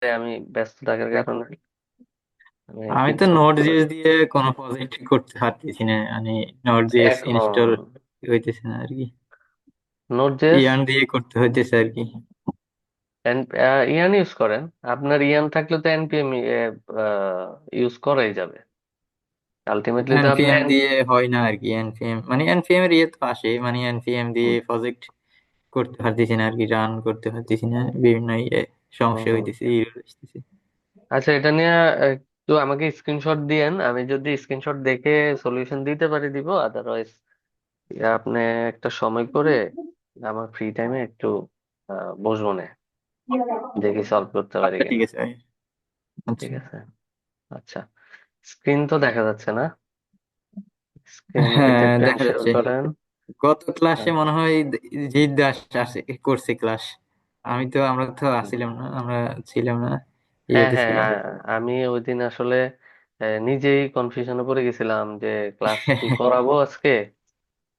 আমি ব্যস্ত থাকার কারণে আমি আমি তো কিছু নোড করতে পারি। জিএস দিয়ে কোনো প্রজেক্ট করতে পারতেছি না, মানে নোড জিএস এখন ইনস্টল হইতেছে না আর কি। নোট জেস ইয়ান দিয়ে করতে হইতেছে আর কি। ইয়ান ইউজ করেন। আপনার ইয়ান থাকলে তো এনপিএম ইউজ করাই যাবে। আলটিমেটলি তো আপনি এনপিএম দিয়ে হয় না আর কি। এনপিএম মানে এনপিএম এর ইয়ে তো আসে, মানে এনপিএম দিয়ে প্রজেক্ট করতে পারতেছি না আর কি, রান করতে পারতেছি না, বিভিন্ন ইয়ে সমস্যা হুম। হইতেছে, error আসতেছে। আচ্ছা, এটা নিয়ে একটু আমাকে স্ক্রিনশট দিয়েন। আমি যদি স্ক্রিনশট দেখে সলিউশন দিতে পারি দিব, আদারওয়াইজ আপনি একটা সময় করে আমার ফ্রি টাইমে একটু বসবো না, দেখি সলভ করতে পারি আচ্ছা ঠিক কিনা। আছে ভাই। আচ্ছা। ঠিক আছে। আচ্ছা, স্ক্রিন তো দেখা যাচ্ছে না? স্ক্রিন এটা হ্যাঁ একটু দেখা এনশিওর যাচ্ছে। করেন। গত ক্লাসে মনে হয় জিৎ দাস আসে, করছে ক্লাস। আমরা তো আসছিলাম না, আমরা ছিলাম না, হ্যাঁ ইয়েতে হ্যাঁ, ছিলাম। আমি ওই দিন আসলে নিজেই কনফিউশনে পড়ে গেছিলাম যে ক্লাস কি করাবো আজকে।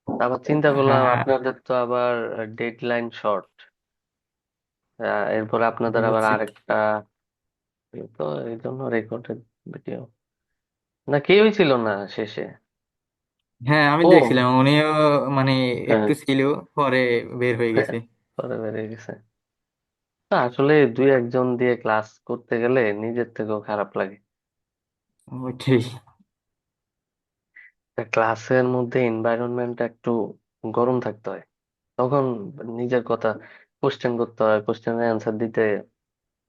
আবার চিন্তা করলাম হ্যাঁ আপনাদের তো আবার ডেডলাইন শর্ট, এরপর আপনাদের আবার বুঝছি। আরেকটা, তো এই জন্য রেকর্ডেড ভিডিও না, কেউই ছিল না শেষে। হ্যাঁ আমি ও দেখছিলাম, উনিও মানে হ্যাঁ, একটু ছিল, পরে বের হয়ে গেছে। পরে বেরিয়ে গেছে। তা আসলে দুই একজন দিয়ে ক্লাস করতে গেলে নিজের থেকেও খারাপ লাগে। ওইটাই। ক্লাসের মধ্যে এনভায়রনমেন্টটা একটু গরম থাকতে হয়, তখন নিজের কথা কোশ্চেন করতে হয়, কোশ্চেনের অ্যান্সার দিতে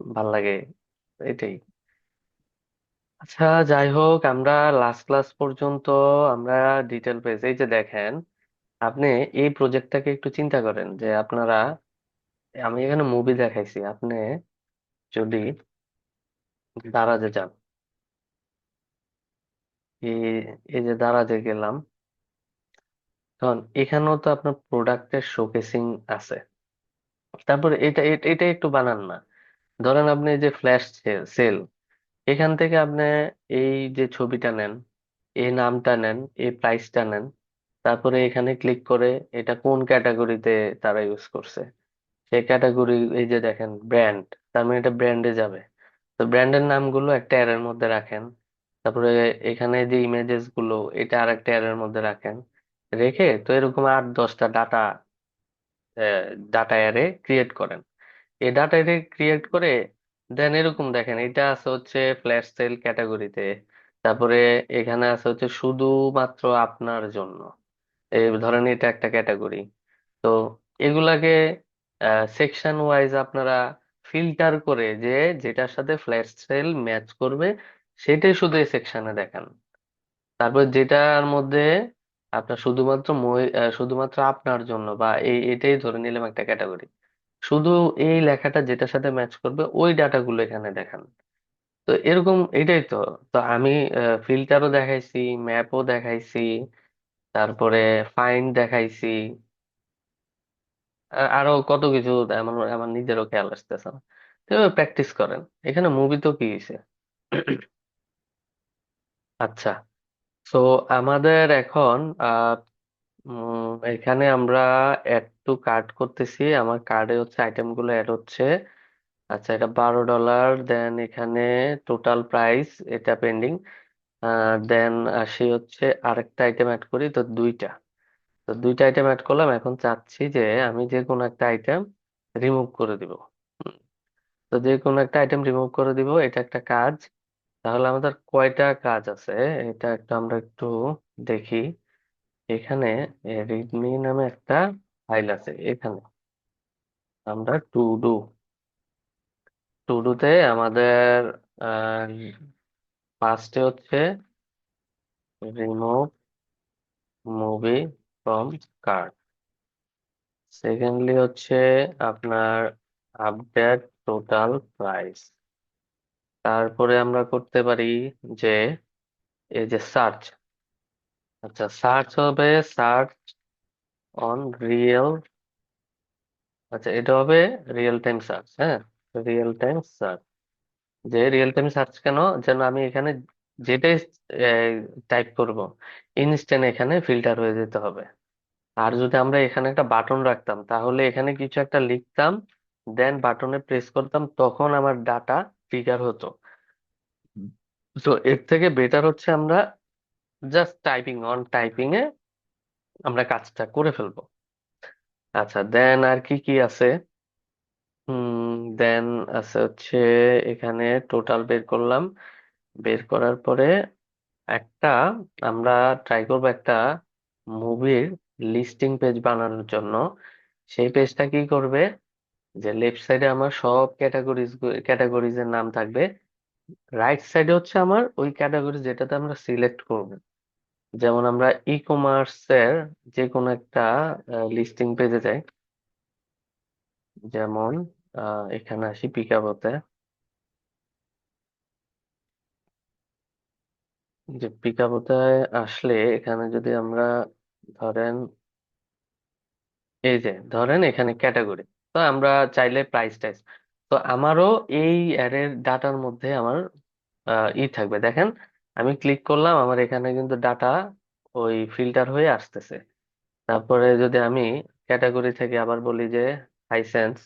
ভাল লাগে, এটাই। আচ্ছা, যাই হোক, আমরা লাস্ট ক্লাস পর্যন্ত আমরা ডিটেল পেজ, এই যে দেখেন, আপনি এই প্রজেক্টটাকে একটু চিন্তা করেন যে আপনারা, আমি এখানে মুভি দেখাইছি, আপনি যদি দারাজে যান, এই এই যে দারাজে গেলাম, তখন এখানেও তো আপনার প্রোডাক্টের শোকেসিং আছে। তারপরে এটা একটু বানান না। ধরেন আপনি এই যে ফ্ল্যাশ সেল, এখান থেকে আপনি এই যে ছবিটা নেন, এই নামটা নেন, এই প্রাইসটা নেন, তারপরে এখানে ক্লিক করে এটা কোন ক্যাটাগরিতে তারা ইউজ করছে সেই ক্যাটাগরি, এই যে দেখেন ব্র্যান্ড, তার মানে এটা ব্র্যান্ডে যাবে। তো ব্র্যান্ডের নামগুলো একটা অ্যারের মধ্যে রাখেন। তারপরে এখানে যে ইমেজেস গুলো, এটা আর একটা অ্যারের মধ্যে রাখেন। রেখে তো এরকম 8-10টা ডাটা ডাটা অ্যারে ক্রিয়েট করেন। এই ডাটা অ্যারে ক্রিয়েট করে দেন এরকম দেখেন, এটা আছে হচ্ছে ফ্ল্যাশ সেল ক্যাটাগরিতে। তারপরে এখানে আছে হচ্ছে শুধুমাত্র আপনার জন্য, এই ধরেন এটা একটা ক্যাটাগরি। তো এগুলাকে সেকশন ওয়াইজ আপনারা ফিল্টার করে, যে যেটার সাথে ফ্ল্যাশ সেল ম্যাচ করবে সেটাই শুধু এই সেকশনে দেখান। তারপর যেটার মধ্যে আপনার শুধুমাত্র শুধুমাত্র আপনার জন্য, বা এটাই ধরে নিলাম একটা ক্যাটাগরি, শুধু এই লেখাটা যেটার সাথে ম্যাচ করবে ওই ডাটাগুলো এখানে দেখান। তো এরকম এটাই তো। তো আমি ফিল্টারও দেখাইছি, ম্যাপও দেখাইছি, তারপরে ফাইন্ড দেখাইছি, আরো কত কিছু। আমার আমার নিজেরও খেয়াল আসতেছে না। তো প্র্যাকটিস করেন, এখানে মুভি তো কি হয়েছে। আচ্ছা, তো আমাদের এখন এখানে আমরা অ্যাড টু কার্ট করতেছি, আমার কার্ডে হচ্ছে আইটেম গুলো অ্যাড হচ্ছে। আচ্ছা, এটা $12, দেন এখানে টোটাল প্রাইস, এটা পেন্ডিং। দেন আসি হচ্ছে আরেকটা আইটেম অ্যাড করি, তো দুইটা। তো দুইটা আইটেম অ্যাড করলাম, এখন চাচ্ছি যে আমি যে কোনো একটা আইটেম রিমুভ করে দিব। হুম, তো যে কোনো একটা আইটেম রিমুভ করে দিব, এটা একটা কাজ। তাহলে আমাদের কয়টা কাজ আছে, এটা একটু আমরা একটু দেখি। এখানে রিডমি নামে একটা ফাইল আছে, এখানে আমরা টু ডুতে আমাদের ফার্স্টে হচ্ছে remove movie from cart, secondly হচ্ছে আপনার আপডেট টোটাল প্রাইস। তারপরে আমরা করতে পারি যে এই যে সার্চ, আচ্ছা সার্চ হবে সার্চ অন রিয়েল, আচ্ছা এটা হবে রিয়েল টাইম সার্চ, হ্যাঁ, রিয়েল টাইম সার্চ। যে রিয়েল টাইম সার্চ কেন, যেন আমি এখানে যেটাই টাইপ করব ইনস্ট্যান্ট এখানে ফিল্টার হয়ে যেতে হবে। আর যদি আমরা এখানে একটা বাটন রাখতাম, তাহলে এখানে কিছু একটা লিখতাম, দেন বাটনে প্রেস করতাম, তখন আমার ডাটা ফিগার হতো। তো এর থেকে বেটার হচ্ছে আমরা জাস্ট টাইপিং অন টাইপিং এ আমরা কাজটা করে ফেলবো। আচ্ছা, দেন আর কি কি আছে? দেন আছে হচ্ছে এখানে টোটাল বের করলাম। বের করার পরে একটা আমরা ট্রাই করবো একটা মুভির লিস্টিং পেজ বানানোর জন্য। সেই পেজটা কি করবে, যে লেফট সাইডে আমার সব ক্যাটাগরিজ এর নাম থাকবে, রাইট সাইডে হচ্ছে আমার ওই ক্যাটাগরি যেটাতে আমরা সিলেক্ট করব। যেমন আমরা ই কমার্সের যে কোনো একটা লিস্টিং পেজে যাই, যেমন এখানে আসি পিকাবোতে। যে পিকাবোতে আসলে এখানে যদি আমরা ধরেন, এই যে ধরেন এখানে ক্যাটাগরি, তো আমরা চাইলে প্রাইস টাইস, তো আমারও এই অ্যারের ডাটার মধ্যে আমার ই থাকবে। দেখেন আমি ক্লিক করলাম, আমার এখানে কিন্তু ডাটা ওই ফিল্টার হয়ে আসতেছে। তারপরে যদি আমি ক্যাটাগরি থেকে আবার বলি যে হাইসেন্স,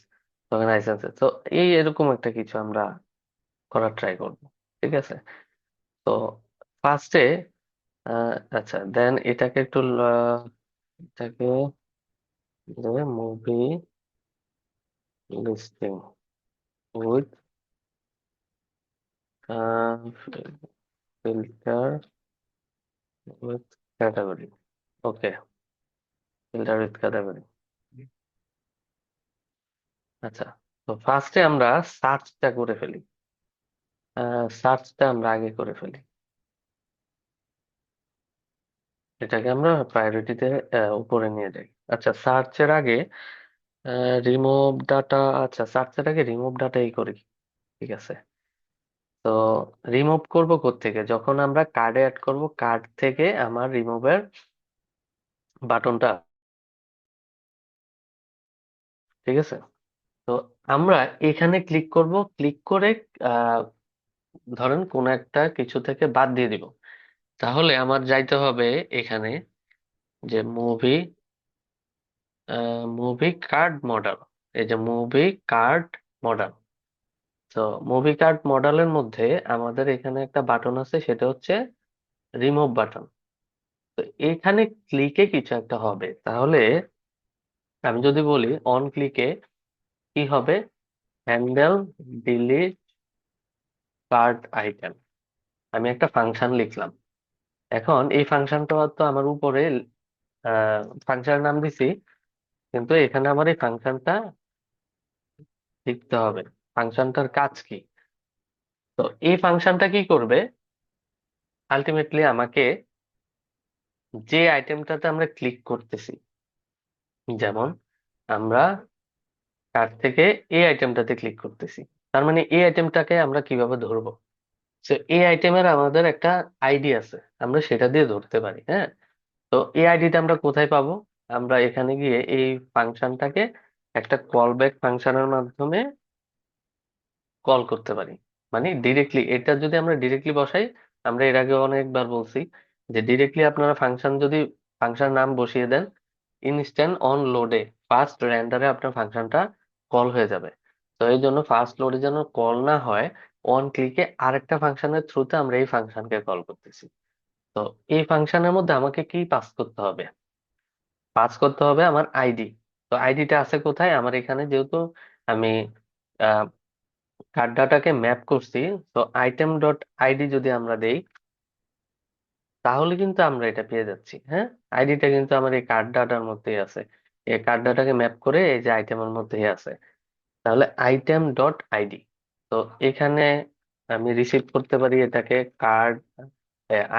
তখন হাইসেন্স, তো এই এরকম একটা কিছু আমরা করার ট্রাই করব। ঠিক আছে। তো ফার্স্টে আচ্ছা, দেন এটাকে একটু এটাকে movie listing with filter with category. Okay, filter with category. আচ্ছা, তো ফার্স্টে আমরা সার্চটা করে ফেলি। সার্চটা আমরা আগে করে ফেলি, এটাকে আমরা প্রায়োরিটিতে উপরে নিয়ে যাই। আচ্ছা, সার্চের আগে রিমুভ ডাটা, আচ্ছা সার্চের আগে রিমুভ ডাটাই করি। ঠিক আছে। তো রিমুভ করব কোত্থেকে, যখন আমরা কার্ডে অ্যাড করব কার্ড থেকে আমার রিমুভের বাটনটা। ঠিক আছে। তো আমরা এখানে ক্লিক করব, ক্লিক করে আহ ধরেন কোন একটা কিছু থেকে বাদ দিয়ে দিব। তাহলে আমার যাইতে হবে এখানে, যে মুভি কার্ড মডেল, এই যে মুভি কার্ড মডেল। তো মুভি কার্ড মডেলের মধ্যে আমাদের এখানে একটা বাটন আছে, সেটা হচ্ছে রিমুভ বাটন। তো এখানে ক্লিকে কিছু একটা হবে, তাহলে আমি যদি বলি অন ক্লিকে কি হবে, হ্যান্ডেল ডিলিট কার্ড আইটেম, আমি একটা ফাংশন লিখলাম। এখন এই ফাংশনটা তো আমার উপরে ফাংশনের নাম দিছি, কিন্তু এখানে আমার এই ফাংশনটা লিখতে হবে। ফাংশনটার কাজ কি? তো এই ফাংশনটা কি করবে, আলটিমেটলি আমাকে যে আইটেমটাতে আমরা ক্লিক করতেছি, যেমন আমরা কার্ট থেকে এই আইটেমটাতে ক্লিক করতেছি, তার মানে এই আইটেমটাকে আমরা কিভাবে ধরবো? তো এই আইটেমের আমাদের একটা আইডি আছে, আমরা সেটা দিয়ে ধরতে পারি। হ্যাঁ। তো এই আইডিটা আমরা কোথায় পাবো? আমরা এখানে গিয়ে এই ফাংশনটাকে একটা কল ব্যাক ফাংশনের মাধ্যমে কল করতে পারি। মানে ডিরেক্টলি এটা যদি আমরা ডিরেক্টলি বসাই, আমরা এর আগে অনেকবার বলছি যে ডিরেক্টলি আপনারা ফাংশন যদি ফাংশন নাম বসিয়ে দেন, ইনস্ট্যান্ট অন লোডে ফার্স্ট রেন্ডারে আপনার ফাংশনটা কল হয়ে যাবে। তো এই জন্য ফার্স্ট লোডে যেন কল না হয়, অন ক্লিকে আরেকটা ফাংশনের থ্রুতে আমরা এই ফাংশনকে কল করতেছি। তো এই ফাংশনের মধ্যে আমাকে কি পাস করতে হবে? পাস করতে হবে আমার আইডি। তো আইডিটা আছে কোথায়? আমার এখানে যেহেতু আমি কার্ড ডাটাকে ম্যাপ করছি, তো আইটেম ডট আইডি যদি আমরা দেই, তাহলে কিন্তু আমরা এটা পেয়ে যাচ্ছি। হ্যাঁ, আইডিটা কিন্তু আমার এই কার্ড ডাটার মধ্যেই আছে, এই কার্ড ডাটাকে ম্যাপ করে এই যে আইটেমের মধ্যেই আছে। তাহলে আইটেম ডট আইডি, তো এখানে আমি রিসিভ করতে পারি এটাকে কার্ড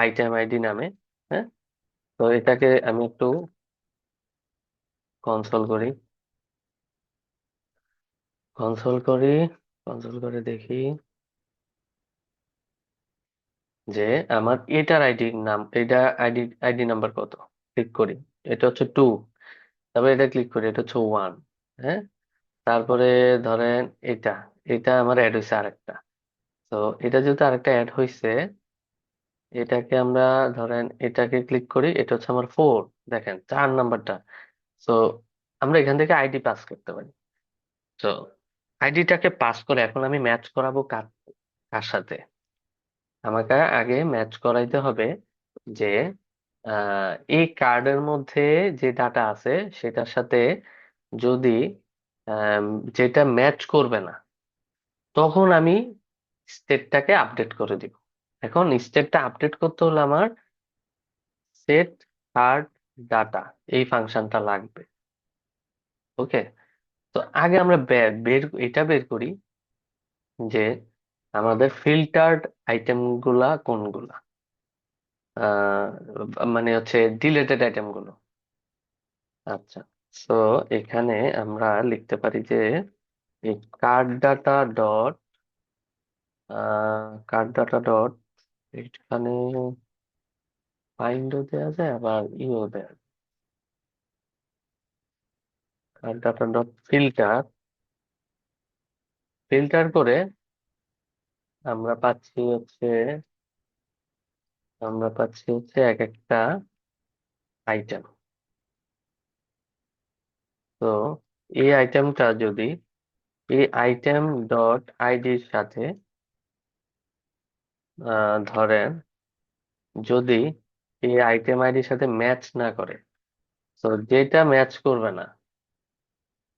আইটেম আইডি নামে। হ্যাঁ। তো এটাকে আমি একটু কনসোল করি, কনসোল করি, কনসোল করে দেখি যে আমার এটার আইডি নাম, এটা আইডি আইডি নাম্বার কত। ক্লিক করি, এটা হচ্ছে 2। তারপরে এটা ক্লিক করি, এটা হচ্ছে 1। হ্যাঁ। তারপরে ধরেন এটা, এটা আমার অ্যাড হয়েছে আরেকটা। তো এটা যেহেতু আরেকটা অ্যাড হয়েছে, এটাকে আমরা ধরেন এটাকে ক্লিক করি, এটা হচ্ছে আমার 4। দেখেন 4 নাম্বারটা। তো আমরা এখান থেকে আইডি পাস করতে পারি। তো আইডিটাকে পাস করে এখন আমি ম্যাচ করাবো কার, কার সাথে? আমাকে আগে ম্যাচ করাইতে হবে যে এই কার্ডের মধ্যে যে ডাটা আছে সেটার সাথে যদি আম, যেটা ম্যাচ করবে না, তখন আমি স্টেটটাকে আপডেট করে দিব। এখন স্টেটটা আপডেট করতে হলে আমার সেট কার্ড ডাটা এই ফাংশনটা লাগবে। ওকে, তো আগে আমরা এটা বের করি যে আমাদের ফিল্টার্ড আইটেম গুলা কোনগুলা, আহ মানে হচ্ছে ডিলেটেড আইটেম গুলো। আচ্ছা, তো এখানে আমরা লিখতে পারি যে এই card data dot card data dot, এখানে ফাইন্ডও দেওয়া যায় আবার ইও দেওয়া যায়। Card data dot filter, filter করে আমরা পাচ্ছি হচ্ছে এক একটা আইটেম। তো এই আইটেমটা যদি এই আইটেম ডট আইডির সাথে ধরেন যদি এই আইটেম আইডির সাথে ম্যাচ না করে, তো যেটা ম্যাচ করবে না,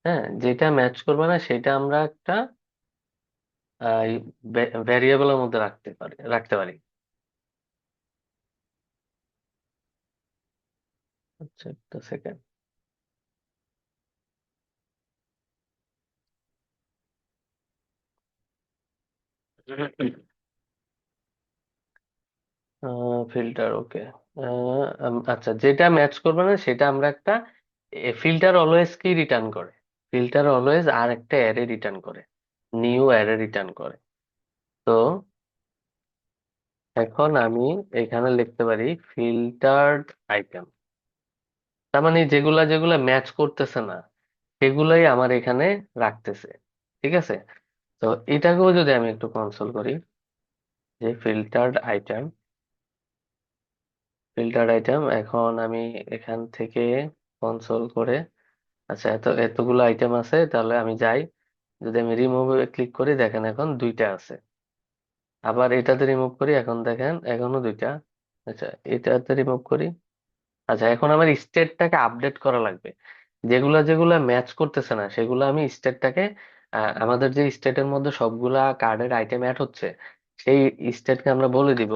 হ্যাঁ যেটা ম্যাচ করবে না সেটা আমরা একটা ভ্যারিয়েবলের মধ্যে রাখতে পারি। আচ্ছা, একটা সেকেন্ড। ফিল্টার, ওকে। আচ্ছা, যেটা ম্যাচ করবে না সেটা আমরা একটা ফিল্টার অলওয়েজ কি রিটার্ন করে, ফিল্টার অলওয়েজ আর একটা অ্যারে রিটার্ন করে, নিউ অ্যারে রিটার্ন করে। তো এখন আমি এখানে লিখতে পারি ফিল্টার্ড আইটেম, তার মানে যেগুলা যেগুলা ম্যাচ করতেছে না সেগুলাই আমার এখানে রাখতেছে। ঠিক আছে, তো এটাকেও যদি আমি একটু কনসোল করি যে ফিল্টার্ড আইটেম, এখন আমি এখান থেকে কনসোল করে, আচ্ছা এতগুলো আইটেম আছে, তাহলে আমি যাই, যদি আমি রিমুভে ক্লিক করি দেখেন এখন দুইটা আছে, আবার এটাতে রিমুভ করি এখন দেখেন এখনো দুইটা। আচ্ছা, এটাতে রিমুভ করি। আচ্ছা, এখন আমার স্টেটটাকে আপডেট করা লাগবে, যেগুলা যেগুলা ম্যাচ করতেছে না সেগুলো আমি স্টেটটাকে, আমাদের যে স্টেটের মধ্যে সবগুলা কার্ডের আইটেম অ্যাড হচ্ছে সেই স্টেটকে আমরা বলে দিব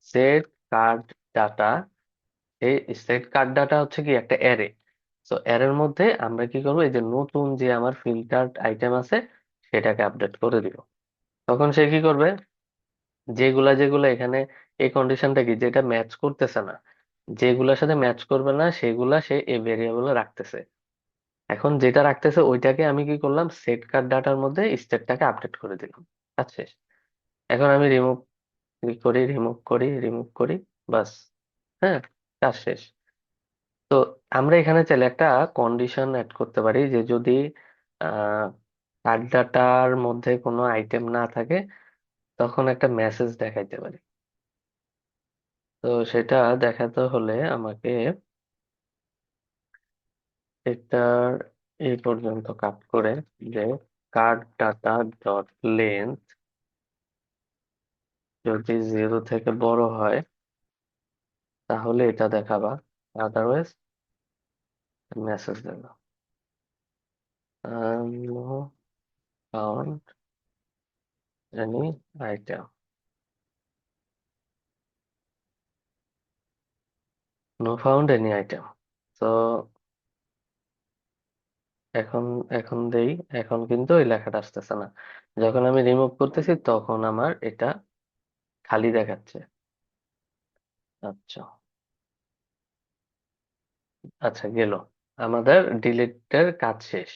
সেট কার্ড ডাটা। এই সেট কার্ড ডাটা হচ্ছে কি একটা অ্যারে। তো অ্যারের মধ্যে আমরা কি করবো, এই যে নতুন যে আমার ফিল্টার্ড আইটেম আছে সেটাকে আপডেট করে দিব। তখন সে কি করবে, যেগুলা যেগুলা এখানে এই কন্ডিশনটা কি যেটা ম্যাচ করতেছে না, যেগুলার সাথে ম্যাচ করবে না সেগুলা সে এই ভেরিয়েবলে রাখতেছে। এখন যেটা রাখতেছে ওইটাকে আমি কি করলাম, সেট কার্ড ডাটার মধ্যে স্টেটটাকে আপডেট করে দিলাম। কাজ শেষ। এখন আমি রিমুভ করি, বাস। হ্যাঁ, কাজ শেষ। তো আমরা এখানে চাইলে একটা কন্ডিশন অ্যাড করতে পারি যে যদি আহ কার্ড ডাটার মধ্যে কোনো আইটেম না থাকে তখন একটা মেসেজ দেখাইতে পারি। তো সেটা দেখাতে হলে আমাকে এটার এই পর্যন্ত কাট করে যে কার্ড ডাটা ডট লেন্থ যদি 0 থেকে বড় হয় তাহলে এটা দেখাবা, আদারওয়াইজ মেসেজ দেবা no found any item, no found any item. তো এখন এখন দেই, এখন কিন্তু ওই লেখাটা আসতেছে না, যখন আমি রিমুভ করতেছি তখন আমার এটা খালি দেখাচ্ছে। আচ্ছা, আচ্ছা গেল, আমাদের ডিলিটের কাজ শেষ।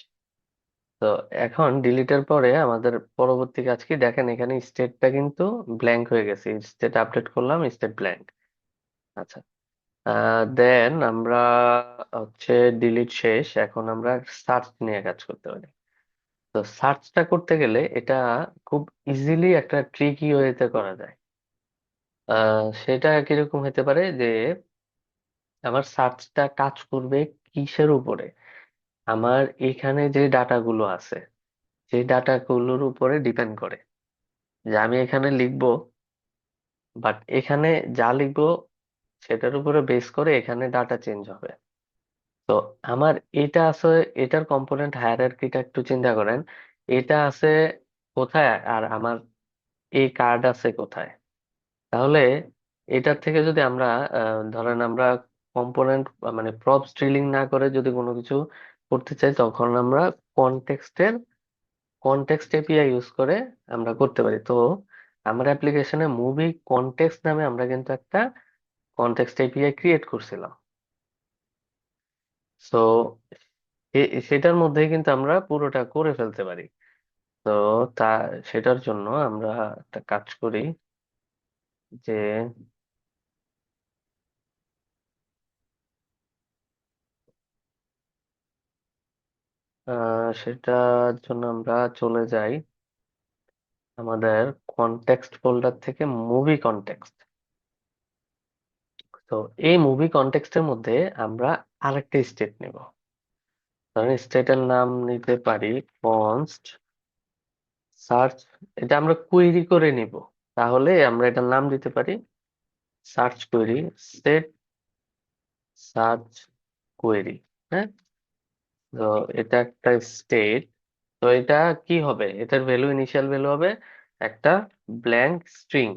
তো এখন ডিলিটের পরে আমাদের পরবর্তী কাজ কি দেখেন, এখানে স্টেটটা কিন্তু ব্ল্যাঙ্ক হয়ে গেছে, স্টেট আপডেট করলাম স্টেট ব্ল্যাঙ্ক। আচ্ছা, দেন আমরা হচ্ছে ডিলিট শেষ, এখন আমরা সার্চ নিয়ে কাজ করতে পারি। তো সার্চটা করতে গেলে এটা খুব ইজিলি একটা ট্রিকি ওয়েতে করা যায়। সেটা কিরকম হতে পারে যে আমার সার্চটা কাজ করবে কিসের উপরে, আমার এখানে যে ডাটাগুলো আছে সেই ডাটাগুলোর উপরে ডিপেন্ড করে। যে আমি এখানে লিখবো, বাট এখানে যা লিখবো সেটার উপরে বেস করে এখানে ডাটা চেঞ্জ হবে। তো আমার এটা আছে, এটার কম্পোনেন্ট হায়ারার্কিটা একটু চিন্তা করেন। এটা আছে কোথায় আর আমার এই কার্ড আছে কোথায়? তাহলে এটার থেকে যদি আমরা ধরেন আমরা কম্পোনেন্ট মানে প্রপ স্ট্রিলিং না করে যদি কোনো কিছু করতে চাই, তখন আমরা কনটেক্সটের কনটেক্সট এপিআই ইউজ করে আমরা করতে পারি। তো আমার অ্যাপ্লিকেশনে মুভি কনটেক্সট নামে আমরা কিন্তু একটা কনটেক্সট এপিআই ক্রিয়েট করছিলাম। সো সেটার মধ্যেই কিন্তু আমরা পুরোটা করে ফেলতে পারি। তো তা সেটার জন্য আমরা একটা কাজ করি, যে সেটার জন্য আমরা চলে যাই আমাদের কনটেক্সট ফোল্ডার থেকে মুভি কনটেক্সট। তো এই মুভি কনটেক্সটের মধ্যে আমরা আরেকটা স্টেট নেব। ধরেন স্টেটের নাম নিতে পারি কনস্ট সার্চ। এটা আমরা কুয়েরি করে নিব, তাহলে আমরা এটার নাম দিতে পারি search query state search query. হ্যাঁ, তো এটা একটা স্টেট। তো এটা কি হবে, এটার ভ্যালু ইনিশিয়াল ভ্যালু হবে একটা ব্ল্যাঙ্ক স্ট্রিং।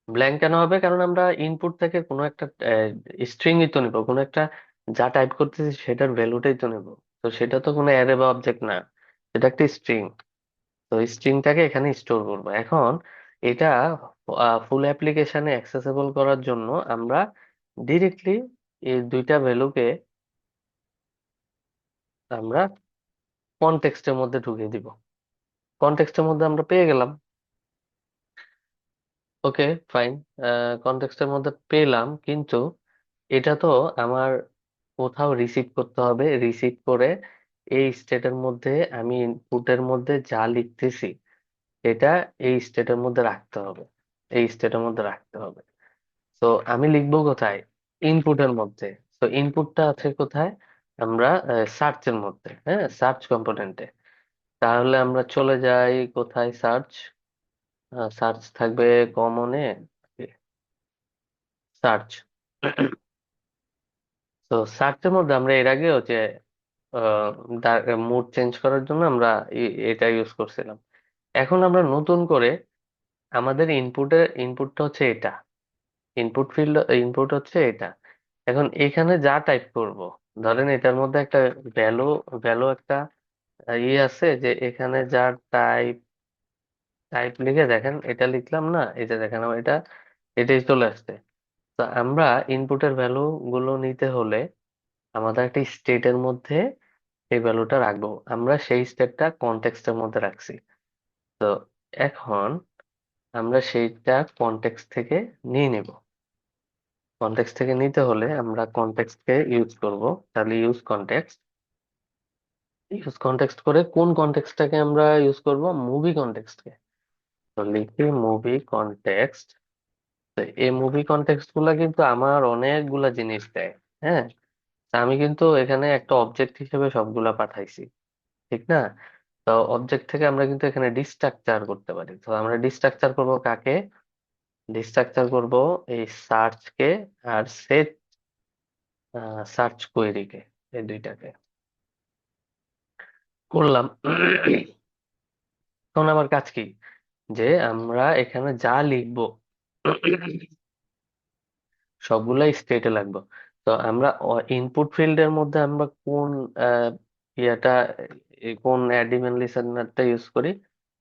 ব্ল্যাঙ্ক কেন হবে? কারণ আমরা ইনপুট থেকে কোনো একটা স্ট্রিংই তো নিবো, কোনো একটা যা টাইপ করতেছি সেটার ভ্যালুটাই তো নেবো। তো সেটা তো কোনো অ্যারে বা অবজেক্ট না, সেটা একটা স্ট্রিং। তো স্ট্রিংটাকে এখানে স্টোর করবো। এখন এটা ফুল অ্যাপ্লিকেশনে অ্যাক্সেসেবল করার জন্য আমরা ডিরেক্টলি এই দুইটা ভ্যালুকে আমরা কনটেক্সটের মধ্যে ঢুকিয়ে দিব। কনটেক্সটের মধ্যে আমরা পেয়ে গেলাম। ওকে, ফাইন। কনটেক্সটের মধ্যে পেলাম, কিন্তু এটা তো আমার কোথাও রিসিভ করতে হবে। রিসিভ করে এই স্টেটের মধ্যে আমি ইনপুটের মধ্যে যা লিখতেছি এটা এই স্টেটের মধ্যে রাখতে হবে, এই স্টেটের মধ্যে রাখতে হবে। তো আমি লিখবো কোথায়? ইনপুটের মধ্যে। তো ইনপুটটা আছে কোথায়? আমরা সার্চের মধ্যে, হ্যাঁ, সার্চ কম্পোনেন্টে। তাহলে আমরা চলে যাই কোথায়? সার্চ। সার্চ থাকবে কমনে, সার্চ। তো সার্চের মধ্যে আমরা এর আগেও যে মুড চেঞ্জ করার জন্য আমরা এটা ইউজ করছিলাম। এখন আমরা নতুন করে আমাদের ইনপুটটা হচ্ছে এটা, ইনপুট ফিল্ড ইনপুট হচ্ছে এটা। এখন এখানে যা টাইপ করব, ধরেন এটার মধ্যে একটা ভ্যালু ভ্যালু একটা ইয়ে আছে, যে এখানে যা টাইপ টাইপ লিখে দেখেন, এটা লিখলাম না, এটা দেখেন আমার এটা এটাই চলে আসছে। তো আমরা ইনপুটের ভ্যালু গুলো নিতে হলে আমাদের একটা স্টেটের মধ্যে এই ভ্যালুটা রাখবো। আমরা সেই স্টেটটা কনটেক্সটের মধ্যে রাখছি। তো এখন আমরা সেইটা কনটেক্সট থেকে নিয়ে নিব। কনটেক্সট থেকে নিতে হলে আমরা কনটেক্সটকে ইউজ করব। তাহলে ইউজ কনটেক্সট করে কোন কনটেক্সটটাকে আমরা ইউজ করব? মুভি কনটেক্সটকে। তো লিখি মুভি কনটেক্সট। তো এই মুভি কনটেক্সট গুলা কিন্তু আমার অনেকগুলা জিনিস দেয়। হ্যাঁ, তা আমি কিন্তু এখানে একটা অবজেক্ট হিসেবে সবগুলা পাঠাইছি, ঠিক না? তো অবজেক্ট থেকে আমরা কিন্তু এখানে ডিস্ট্রাকচার করতে পারি। তো আমরা ডিস্ট্রাকচার করব কাকে? ডিস্ট্রাকচার করব এই সার্চ কে আর সেট সার্চ কোয়েরি কে, এই দুইটাকে করলাম। তখন আমার কাজ কি? যে আমরা এখানে যা লিখবো সবগুলাই স্টেটে লাগবে। তো আমরা ইনপুট ফিল্ডের মধ্যে আমরা কোন আহ, ইয়েটা কোন অ্যাডিমেন লিসেনারটা ইউজ করি?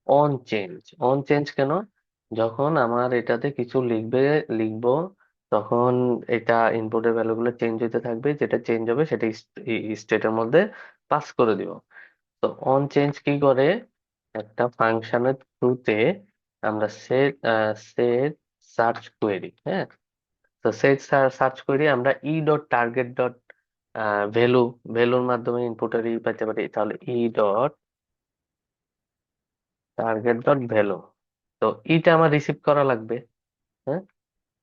On change. অন চেঞ্জ কেন? যখন আমার এটাতে কিছু লিখবো, তখন এটা ইনপুটের ভ্যালুগুলো চেঞ্জ হতে থাকবে, যেটা চেঞ্জ হবে সেটা স্টেটের মধ্যে পাস করে দিব। তো অন চেঞ্জ কি করে? একটা ফাংশনের থ্রুতে আমরা সেট সেট সার্চ কোয়েরি, হ্যাঁ। তো সেট সার্চ কোয়েরি আমরা E dot target dot value ভ্যালুর মাধ্যমে ইনপুটের পেতে পারি। তাহলে E dot target dot value. তো ইটা আমার রিসিভ করা লাগবে, হ্যাঁ।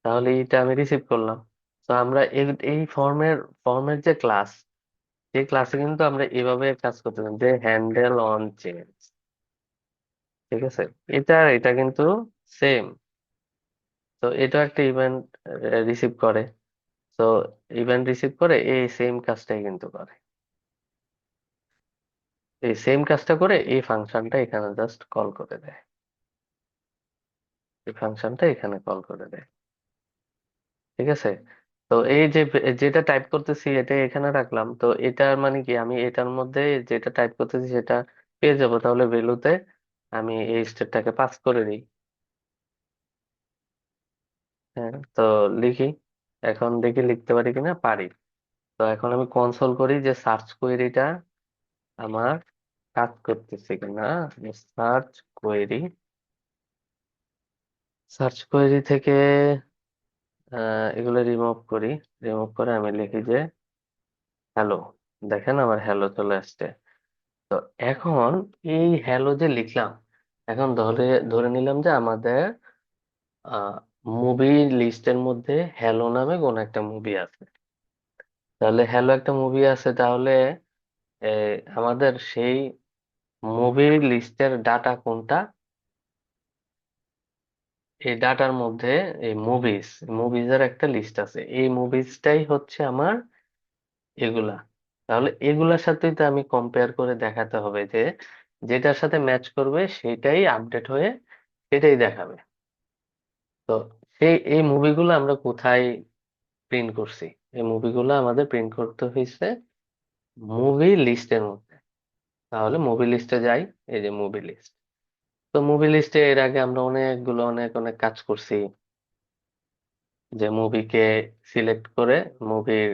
তাহলে ইটা আমি রিসিভ করলাম। তো আমরা এই ফর্মের যে ক্লাস, যে ক্লাসে কিন্তু আমরা এভাবে কাজ করতে পারি, যে হ্যান্ডেল অন চেঞ্জ। ঠিক আছে, এটা আর এটা কিন্তু সেম। তো এটা একটা ইভেন্ট রিসিভ করে। তো ইভেন্ট রিসিভ করে এই সেম কাজটাই কিন্তু করে, এই সেম কাজটা করে এই ফাংশনটা এখানে জাস্ট কল করে দেয়, এই ফাংশনটা এখানে কল করে দেয়। ঠিক আছে। তো এই যে যেটা টাইপ করতেছি এটা এখানে রাখলাম, তো এটার মানে কি আমি এটার মধ্যে যেটা টাইপ করতেছি সেটা পেয়ে যাব, তাহলে ভ্যালুতে আমি এই স্টেটটাকে পাস করে দিই। হ্যাঁ, তো লিখি, এখন দেখি লিখতে পারি কিনা, পারি। তো এখন আমি কনসোল করি যে সার্চ কোয়েরিটা আমার কাজ করতেছে কিনা। সার্চ কোয়েরি, সার্চ কোয়েরি থেকে এগুলো রিমুভ করি। রিমুভ করে আমি লিখি যে হ্যালো, দেখেন আমার হ্যালো চলে আসছে। তো এখন এই হ্যালো যে লিখলাম, এখন ধরে ধরে নিলাম যে আমাদের মুভি লিস্টের মধ্যে হ্যালো নামে কোন একটা মুভি আছে। তাহলে হ্যালো একটা মুভি আছে, তাহলে আমাদের সেই মুভির লিস্টের ডাটা কোনটা, এই ডাটার মধ্যে এই মুভিজের একটা লিস্ট আছে, এই মুভিজটাই হচ্ছে আমার এগুলা। তাহলে এগুলার সাথেই তো আমি কম্পেয়ার করে দেখাতে হবে যে যেটার সাথে ম্যাচ করবে সেটাই আপডেট হয়ে সেটাই দেখাবে। তো সেই এই মুভিগুলো আমরা কোথায় প্রিন্ট করছি, এই মুভিগুলো আমাদের প্রিন্ট করতে হয়েছে মুভি লিস্টের মধ্যে। তাহলে মুভি লিস্টে যাই, এই যে মুভি লিস্ট। তো মুভি লিস্টে এর আগে আমরা অনেকগুলো অনেক অনেক কাজ করছি, যে মুভিকে সিলেক্ট করে মুভির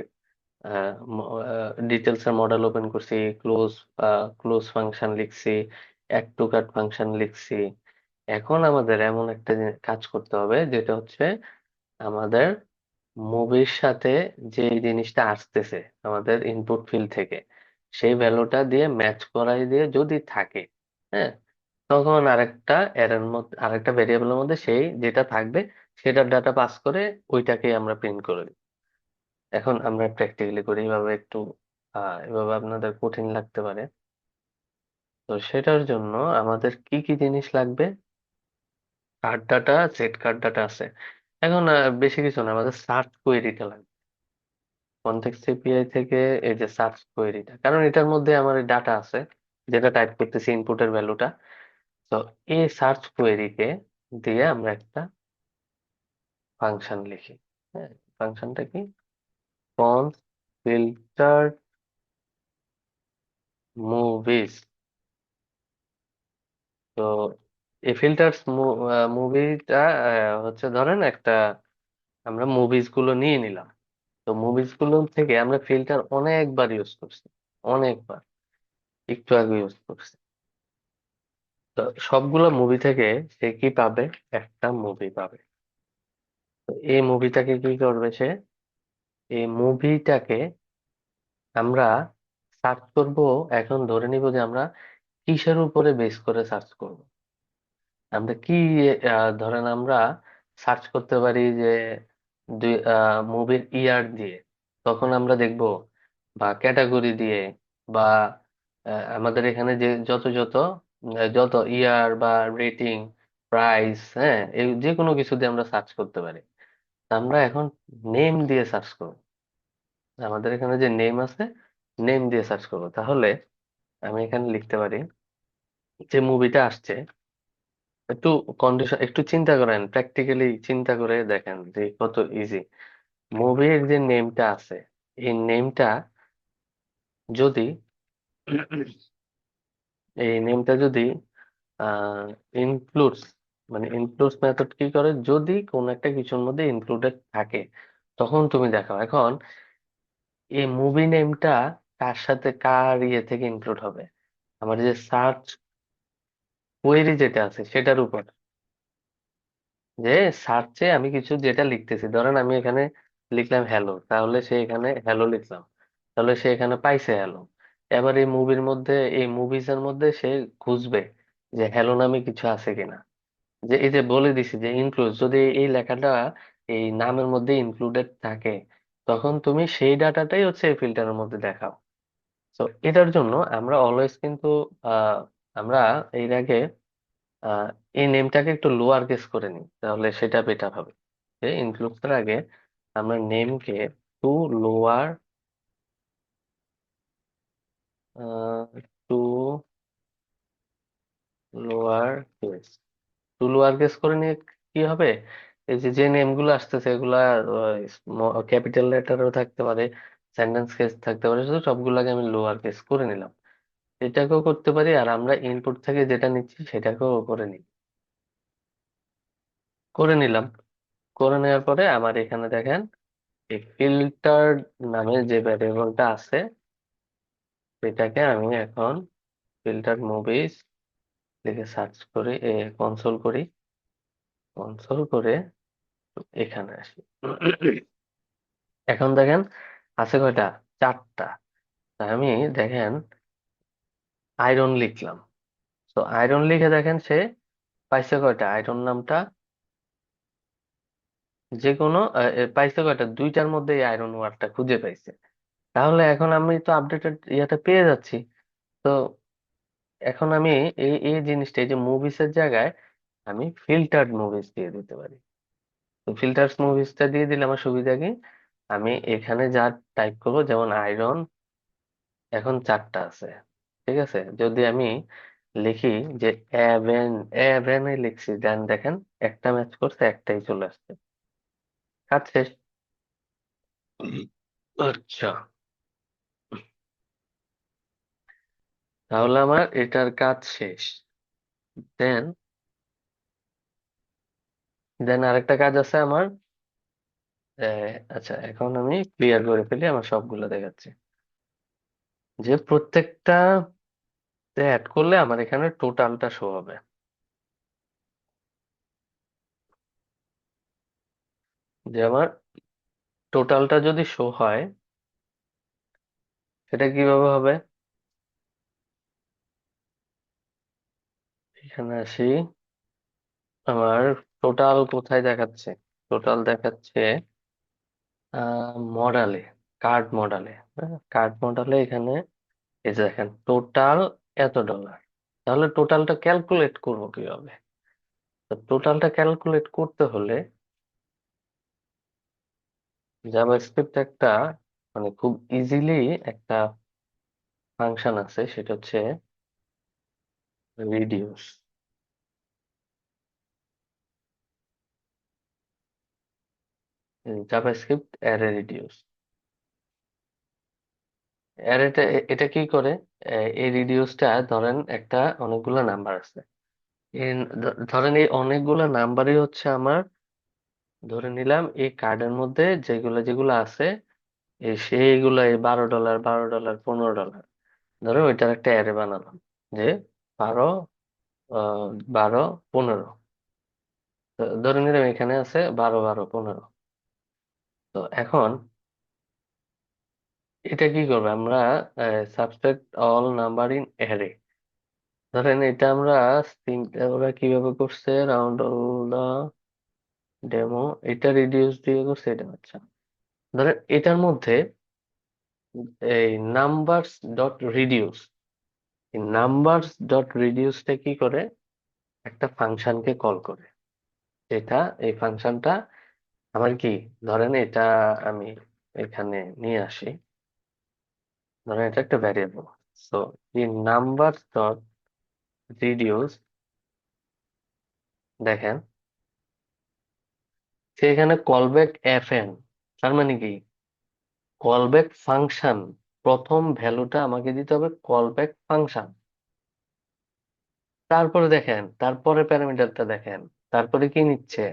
ডিটেলস এর মডেল ওপেন করছি, ক্লোজ ক্লোজ ফাংশন লিখছি, অ্যাড টু কার্ট ফাংশন লিখছি। এখন আমাদের এমন একটা কাজ করতে হবে যেটা হচ্ছে আমাদের মুভির সাথে যে জিনিসটা আসতেছে আমাদের ইনপুট ফিল্ড থেকে, সেই ভ্যালুটা দিয়ে ম্যাচ করাই দিয়ে যদি থাকে, হ্যাঁ, তখন আরেকটা এর মধ্যে আরেকটা ভেরিয়েবলের মধ্যে সেই যেটা থাকবে সেটার ডাটা পাস করে ওইটাকে আমরা প্রিন্ট করে দিই। এখন আমরা প্র্যাকটিক্যালি করি এইভাবে, একটু এভাবে আপনাদের কঠিন লাগতে পারে। তো সেটার জন্য আমাদের কি কি জিনিস লাগবে, card data, set card data আছে। এখন বেশি কিছু না, আমাদের সার্চ কোয়েরিটা লাগবে কনটেক্সট এপিআই থেকে। এই যে সার্চ কোয়েরিটা, কারণ এটার মধ্যে আমার ডাটা আছে যেটা টাইপ করতেছি ইনপুটের ভ্যালুটা। তো এই সার্চ কোয়েরিকে দিয়ে আমরা একটা ফাংশন লিখি। হ্যাঁ, ফাংশনটা কি, কনস ফিল্টার মুভিজ। তো এই ফিল্টার্স মুভিটা হচ্ছে ধরেন একটা, আমরা মুভিজ গুলো নিয়ে নিলাম। তো মুভিজ গুলো থেকে আমরা ফিল্টার অনেকবার ইউজ করছি, অনেকবার, একটু আগে ইউজ করছি। তো সবগুলো মুভি থেকে সে কি পাবে, একটা মুভি পাবে। তো এই মুভিটাকে কি করবে সে, এই মুভিটাকে আমরা সার্চ করব। এখন ধরে নিব যে আমরা কিসের উপরে বেস করে সার্চ করব। আমরা কি ধরেন আমরা সার্চ করতে পারি যে মুভির ইয়ার দিয়ে, তখন আমরা দেখব, বা ক্যাটাগরি দিয়ে, বা আমাদের এখানে যে যত যত যত ইয়ার বা রেটিং, প্রাইস, হ্যাঁ, এই যে কোনো কিছু দিয়ে আমরা সার্চ করতে পারি। আমরা এখন নেম দিয়ে সার্চ করব, আমাদের এখানে যে নেম আছে নেম দিয়ে সার্চ করব। তাহলে আমি এখানে লিখতে পারি যে মুভিটা আসছে, একটু কন্ডিশন একটু চিন্তা করেন, প্র্যাকটিক্যালি চিন্তা করে দেখেন যে কত ইজি। মুভির যে নেমটা আছে, এই নেমটা যদি এই নেমটা যদি ইনক্লুডস, মানে ইনক্লুডস মেথড কি করে, যদি কোন একটা কিছুর মধ্যে ইনক্লুডেড থাকে তখন তুমি দেখাও। এখন এই মুভি নেমটা কার সাথে কার ইয়ে থেকে ইনক্লুড হবে, আমার যে সার্চ কোয়েরি যেটা আছে সেটার উপর। যে সার্চে আমি কিছু যেটা লিখতেছি, ধরেন আমি এখানে লিখলাম হ্যালো, তাহলে সে এখানে হ্যালো লিখলাম, তাহলে সে এখানে পাইছে হ্যালো। এবার এই মুভির মধ্যে, এই মুভিজের মধ্যে সে খুঁজবে যে হ্যালো নামে কিছু আছে কিনা। যে এই যে বলে দিছি যে ইনক্লুড, যদি এই লেখাটা এই নামের মধ্যে ইনক্লুডেড থাকে তখন তুমি সেই ডাটাটাই হচ্ছে এই ফিল্টারের মধ্যে দেখাও। তো এটার জন্য আমরা অলওয়েজ কিন্তু আহ আমরা এর আগে আহ এই নেমটাকে একটু লোয়ার কেস করে নিই, তাহলে সেটা বেটার হবে। ইনক্লুড করার আগে আমরা নেমকে to lower, to lower case, to lower case করে নিয়ে কি হবে, এই যে যে নেম গুলো আসতেছে এগুলা ক্যাপিটাল লেটারও থাকতে পারে, সেন্টেন্স কেস থাকতে পারে, শুধু সবগুলাকে আমি লোয়ার কেস করে নিলাম। এটাকেও করতে পারি, আর আমরা ইনপুট থেকে যেটা নিচ্ছি সেটাকেও করে নিই, করে নিলাম। করে নেওয়ার পরে আমার এখানে দেখেন এই ফিল্টার নামে যে ভ্যারিয়েবলটা আছে, সেটাকে আমি এখন ফিল্টার মুভিজ লিখে সার্চ করি, কনসোল করি, কনসোল করে এখানে আসি। এখন দেখেন আছে কয়টা, চারটা। তা আমি দেখেন আয়রন লিখলাম, তো আয়রন লিখে দেখেন সে পাইছে কয়টা, আয়রন নামটা যে কোনো পাইছে কয়টা, দুইটার মধ্যে এই আয়রন ওয়ার্ডটা খুঁজে পাইছে। তাহলে এখন আমি তো আপডেটেড ইয়াটা পেয়ে যাচ্ছি। তো এখন আমি এই এই জিনিসটা, এই যে মুভিস এর জায়গায় আমি ফিল্টার্ড মুভিস দিয়ে দিতে পারি। তো ফিল্টার্স মুভিসটা দিয়ে দিলে আমার সুবিধা কি, আমি এখানে যা টাইপ করবো, যেমন আয়রন এখন চারটা আছে, ঠিক আছে, যদি আমি লিখি যে অ্যাভেন, অ্যাভেনে লিখছি, দেন দেখেন একটা ম্যাচ করছে, একটাই চলে আসছে, কাজ শেষ। আচ্ছা, তাহলে আমার এটার কাজ শেষ। দেন, আরেকটা কাজ আছে আমার। আচ্ছা, এখন আমি ক্লিয়ার করে ফেলি, আমার সবগুলো দেখাচ্ছে যে প্রত্যেকটা অ্যাড করলে আমার এখানে টোটালটা শো হবে। যে আমার টোটালটা যদি শো হয়, সেটা কিভাবে হবে, এখানে আসি, আমার টোটাল কোথায় দেখাচ্ছে, টোটাল দেখাচ্ছে মডালে, কার্ড মডালে। কার্ড মডালে এখানে এই যে দেখেন টোটাল এত ডলার। তাহলে টোটালটা ক্যালকুলেট করবো কিভাবে, তো টোটালটা ক্যালকুলেট করতে হলে জাভাস্ক্রিপ্ট একটা মানে খুব ইজিলি একটা ফাংশন আছে, সেটা হচ্ছে রিডিউস, জাভাস্ক্রিপ্ট অ্যারে রিডিউস। অ্যারেটা এটা কি করে, এই রিডিউসটা ধরেন একটা অনেকগুলো নাম্বার আছে, ধরেন এই অনেকগুলো নাম্বারই হচ্ছে আমার, ধরে নিলাম এই কার্ডের মধ্যে যেগুলো যেগুলো আছে, এই সেইগুলো এই $12, $12, $15, ধরো ওইটার একটা অ্যারে বানালাম, যে 12, 12, 15। ধরে নিলাম এখানে আছে 12, 12, 15। তো এখন এটা কি করবে, আমরা subtract all number in array, ধরেন এটা আমরা ওরা কিভাবে করছে, রাউন্ড অল দা ডেমো, এটা রিডিউস দিয়ে করছে এটা। আচ্ছা, ধরেন এটার মধ্যে এই নাম্বারস ডট রিডিউস, এই নাম্বারস ডট রিডিউসটা কি করে, একটা ফাংশনকে কল করে। এটা এই ফাংশনটা আমার কি, ধরেন এটা আমি এখানে নিয়ে আসি, ধরেন এটা একটা ভ্যারিয়েবল। সো এই নাম্বার ডট রিডিউস, দেখেন সেখানে কলব্যাক এফ এন, তার মানে কি, কলব্যাক ফাংশন, প্রথম ভ্যালুটা আমাকে দিতে হবে কলব্যাক ফাংশন। তারপরে দেখেন, তারপরে প্যারামিটারটা দেখেন, তারপরে কি নিচ্ছে,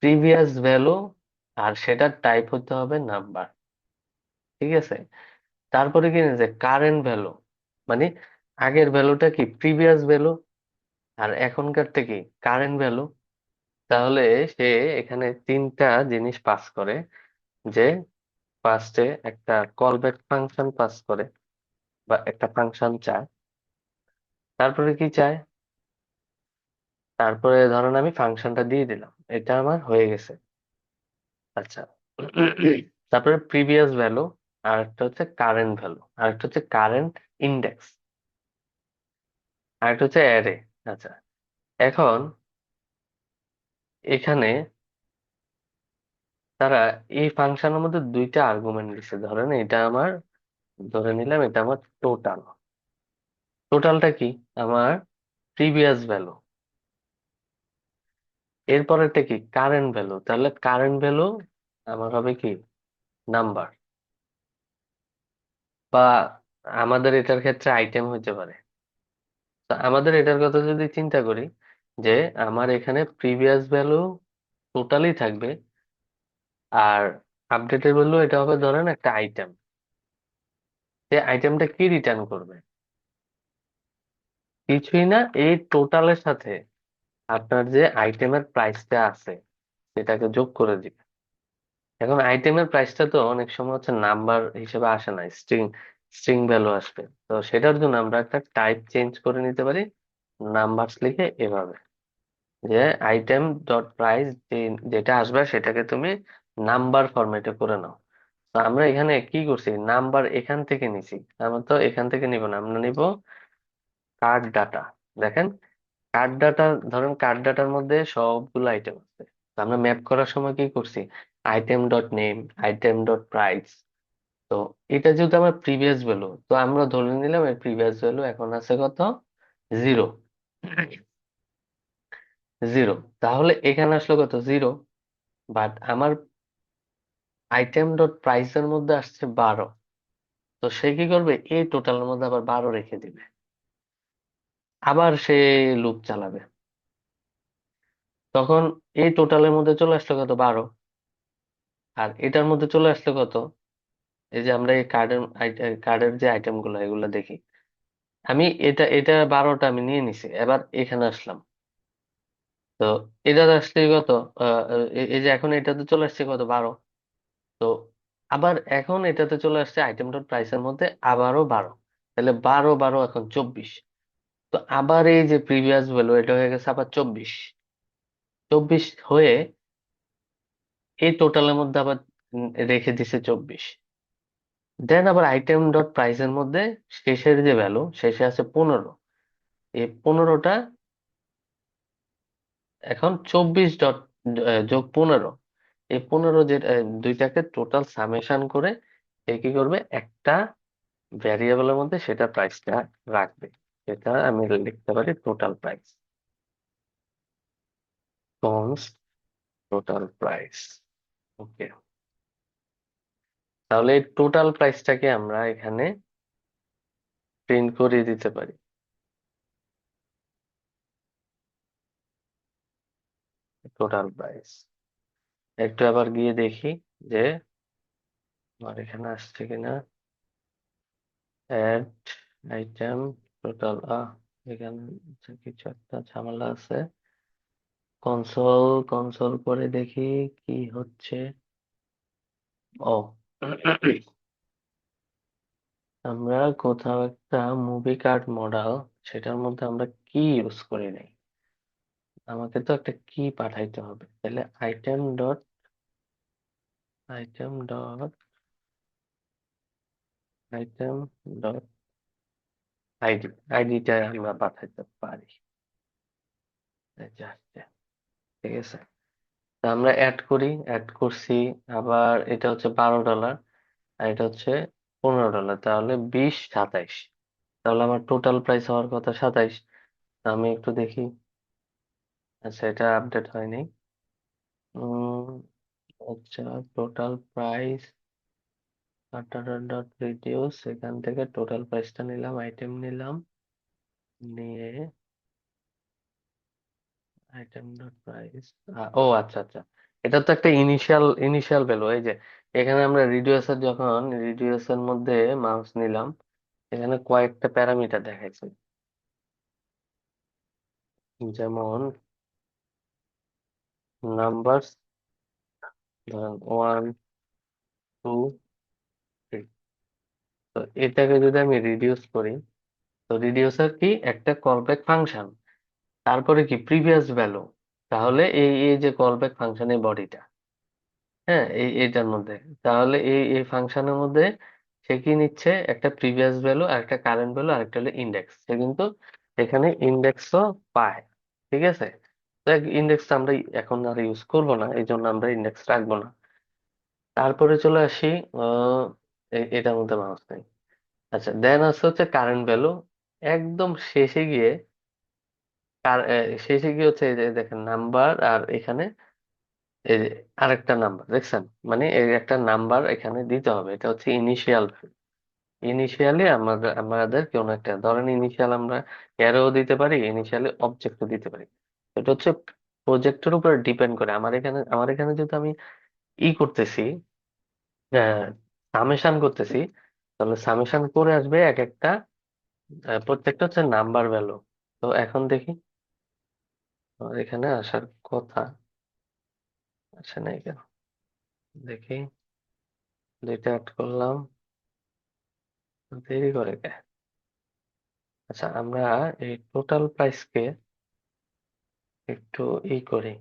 প্রিভিয়াস ভ্যালু, আর সেটার টাইপ হতে হবে নাম্বার, ঠিক আছে। তারপরে কি নিচ্ছে কারেন্ট ভ্যালু, মানে আগের ভ্যালুটা কি প্রিভিয়াস ভ্যালু, আর এখনকারটা কি কারেন্ট ভ্যালু। তাহলে সে এখানে তিনটা জিনিস পাস করে, যে ফার্স্টে একটা কলব্যাক ফাংশন পাস করে, বা একটা ফাংশন চায়, তারপরে কি চায়, তারপরে ধরেন আমি ফাংশনটা দিয়ে দিলাম, এটা আমার হয়ে গেছে। আচ্ছা, তারপরে প্রিভিয়াস ভ্যালু, আর একটা হচ্ছে কারেন্ট ভ্যালু, আর একটা হচ্ছে কারেন্ট ইন্ডেক্স, আর একটা হচ্ছে অ্যারে। আচ্ছা, এখন এখানে তারা এই ফাংশনের মধ্যে দুইটা আর্গুমেন্ট দিছে, ধরেন এটা আমার, ধরে নিলাম এটা আমার টোটাল। টোটালটা কি? আমার প্রিভিয়াস ভ্যালু। এরপরেরটা কি? Current value. তাহলে কারেন্ট ভ্যালু আমার হবে কি? নাম্বার। বা আমাদের এটার ক্ষেত্রে আইটেম হতে পারে। তা আমাদের এটার কথা যদি চিন্তা করি, যে আমার এখানে প্রিভিয়াস ভ্যালু টোটালি থাকবে, আর আপডেটের ভ্যালু এটা হবে ধরেন একটা আইটেম। যে আইটেমটা কি রিটার্ন করবে? কিছুই না, এই টোটালের সাথে আপনার যে আইটেমের প্রাইসটা আছে সেটাকে যোগ করে দিবে। এখন আইটেমের প্রাইসটা তো অনেক সময় হচ্ছে নাম্বার হিসেবে আসে না, স্ট্রিং স্ট্রিং ভ্যালু আসবে। তো সেটার জন্য আমরা একটা টাইপ চেঞ্জ করে নিতে পারি, নাম্বারস লিখে এভাবে, যে আইটেম ডট প্রাইস, যেটা আসবে সেটাকে তুমি নাম্বার ফরম্যাটে করে নাও। তো আমরা এখানে কি করছি, নাম্বার এখান থেকে নিছি। আমরা তো এখান থেকে নিব না, আমরা নিব কার্ড ডাটা। দেখেন, কার্ড ডাটা, ধরেন কার্ড ডাটার মধ্যে সবগুলো আইটেম আছে। তো আমরা ম্যাপ করার সময় কি করছি, item dot name, item dot price. তো এটা যেহেতু আমার প্রিভিয়াস ভ্যালু, তো আমরা ধরে নিলাম এর প্রিভিয়াস ভ্যালু এখন আছে কত? জিরো। জিরো। তাহলে এখানে আসলো কত? জিরো। বাট আমার আইটেম ডট প্রাইসের মধ্যে আসছে 12। তো সে কি করবে, এই টোটালের মধ্যে আবার 12 রেখে দিবে। আবার সে লুপ চালাবে। তখন এই টোটালের মধ্যে চলে আসলো কত? 12। আর এটার মধ্যে চলে আসলো কত? এই যে আমরা এই কার্ডের যে আইটেম গুলো এগুলো দেখি, আমি এটা এটা 12টা আমি নিয়ে নিছি, এবার এখানে আসলাম। তো এটা আসলে কত? এই যে এখন এটাতে চলে আসছে কত? 12। তো আবার এখন এটাতে চলে আসছে আইটেম ডট প্রাইসের মধ্যে আবারও 12। তাহলে 12 12 এখন 24। তো আবার এই যে প্রিভিয়াস ভ্যালু এটা হয়ে গেছে আবার 24। 24 হয়ে এই টোটালের মধ্যে আবার রেখে দিছে 24। দেন আবার আইটেম ডট প্রাইসের মধ্যে শেষের যে ভ্যালু, শেষে আছে 15। এই 15টা এখন 24 ডট যোগ 15, এই 15 যে দুইটাকে টোটাল সামেশন করে এ কি করবে, একটা ভ্যারিয়েবলের মধ্যে সেটা প্রাইসটা রাখবে। সেটা আমি লিখতে পারি total price, const total price. Okay. তাহলে এই টোটাল প্রাইসটাকে আমরা এখানে প্রিন্ট করে দিতে পারি, টোটাল প্রাইস। একটু আবার গিয়ে দেখি যে আমার এখানে আসছে কিনা। অ্যাড আইটেম টোটাল, এখানে কিছু একটা ঝামেলা আছে। কনসোল কনসোল করে দেখি কি হচ্ছে। ও, আমরা কোথাও একটা মুভি কার্ড মডেল, সেটার মধ্যে আমরা কি ইউজ করি নাই। আমাকে তো একটা কি পাঠাইতে হবে, তাহলে আইটেম আইটেম ডট আইডি, আইডিটা আমরা পাঠাইতে পারি। এই যে আসছে, ঠিক আছে। তা আমরা অ্যাড করি, অ্যাড করছি। আবার এটা হচ্ছে $12, আর এটা হচ্ছে $15, তাহলে 20 27। তাহলে আমার টোটাল প্রাইস হওয়ার কথা 27। আমি একটু দেখি। আচ্ছা, এটা আপডেট হয়নি। উম আচ্ছা, টোটাল প্রাইস ডট রিডিউস, এখান থেকে টোটাল প্রাইসটা নিলাম, আইটেম নিলাম, নিয়ে আইটেম ডট প্রাইস। ও আচ্ছা আচ্ছা, এটা তো একটা ইনিশিয়াল ভ্যালু। এই যে এখানে আমরা রিডিউসার, যখন রিডিউসার মধ্যে মাউস নিলাম, এখানে কয়েকটা প্যারামিটার দেখাইছে। যেমন নাম্বারস, ধরেন 1 2 3। তো এটাকে যদি আমি রিডিউস করি, তো রিডিউসার কি একটা কলব্যাক ফাংশন, তারপরে কি প্রিভিয়াস ভ্যালু। তাহলে এই এই যে কলব্যাক ফাংশনের বডিটা, হ্যাঁ, এইটার মধ্যে, তাহলে এই এই ফাংশনের মধ্যে সে কি নিচ্ছে, একটা প্রিভিয়াস ভ্যালু আর একটা কারেন্ট ভ্যালু আর একটা হলো ইন্ডেক্স। সে কিন্তু এখানে ইন্ডেক্সও পায়, ঠিক আছে। তো ইন্ডেক্সটা আমরা এখন আর ইউজ করব না, এই জন্য আমরা ইন্ডেক্স রাখবো না। তারপরে চলে আসি, আহ এটার মধ্যে মাউস নেই। আচ্ছা, দেন আছে হচ্ছে কারেন্ট ভ্যালু। একদম শেষে গিয়ে শেষে গিয়ে হচ্ছে এই যে দেখেন নাম্বার, আর এখানে এই যে আরেকটা নাম্বার দেখছেন, মানে এই একটা নাম্বার এখানে দিতে হবে, এটা হচ্ছে ইনিশিয়াল। ইনিশিয়ালি আমাদের আমাদের কোনো একটা ধরেন ইনিশিয়াল আমরা অ্যারো দিতে পারি, ইনিশিয়ালি অবজেক্টও দিতে পারি। এটা হচ্ছে প্রজেক্টের উপর ডিপেন্ড করে। আমার এখানে যদি আমি করতেছি, সামেশন করতেছি, তাহলে সামেশন করে আসবে এক একটা, প্রত্যেকটা হচ্ছে নাম্বার ভ্যালু। তো এখন দেখি, আমার এখানে আসার কথা, আসে নাই কেন, দেখি, দুইটা অ্যাড করলাম, দেরি করে কে? আচ্ছা, আমরা এই টোটাল প্রাইসকে একটু করি,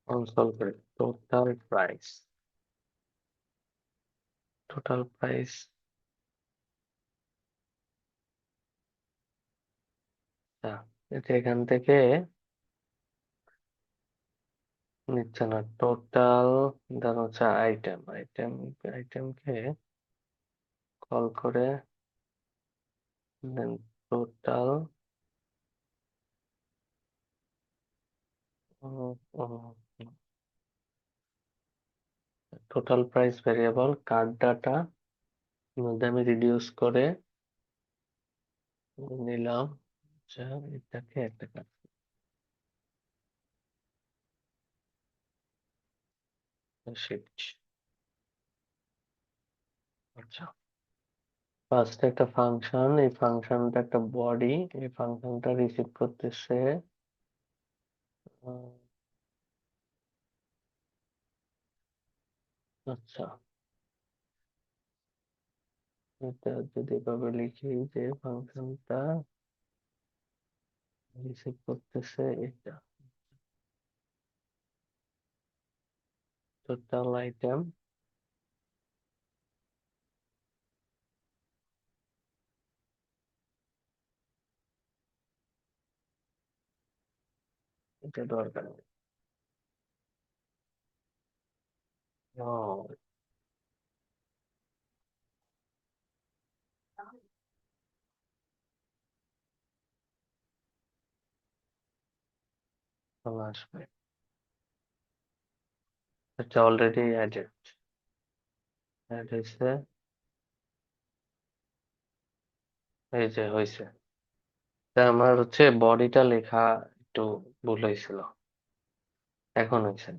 কনসোল করি। টোটাল প্রাইস, টোটাল প্রাইস, এটা এখান থেকে নিচ্ছে না। টোটাল, দেন হচ্ছে আইটেম, আইটেমকে কল করে, then total, total price variable card data মধ্যে আমি রিডিউস করে নিলাম। আচ্ছা, এটাকে একটা কাজ শিফট। আচ্ছা, ফার্স্ট একটা ফাংশন, এই ফাংশনটা একটা বডি, এই ফাংশনটা রিসিভ করতেছে, আহ, আচ্ছা, এটা যদি এভাবে লিখি যে ফাংশনটা রিসিভ করতেছে এটা, টোটাল আইটেম, এটা দরকার নেই। ও, চলে আসবে, এটা অলরেডি অ্যাডেড, অ্যাড হয়েছে, এই যে হয়েছে। তা আমার হচ্ছে বডিটা লেখা একটু ভুল হয়েছিল, এখন হয়েছে।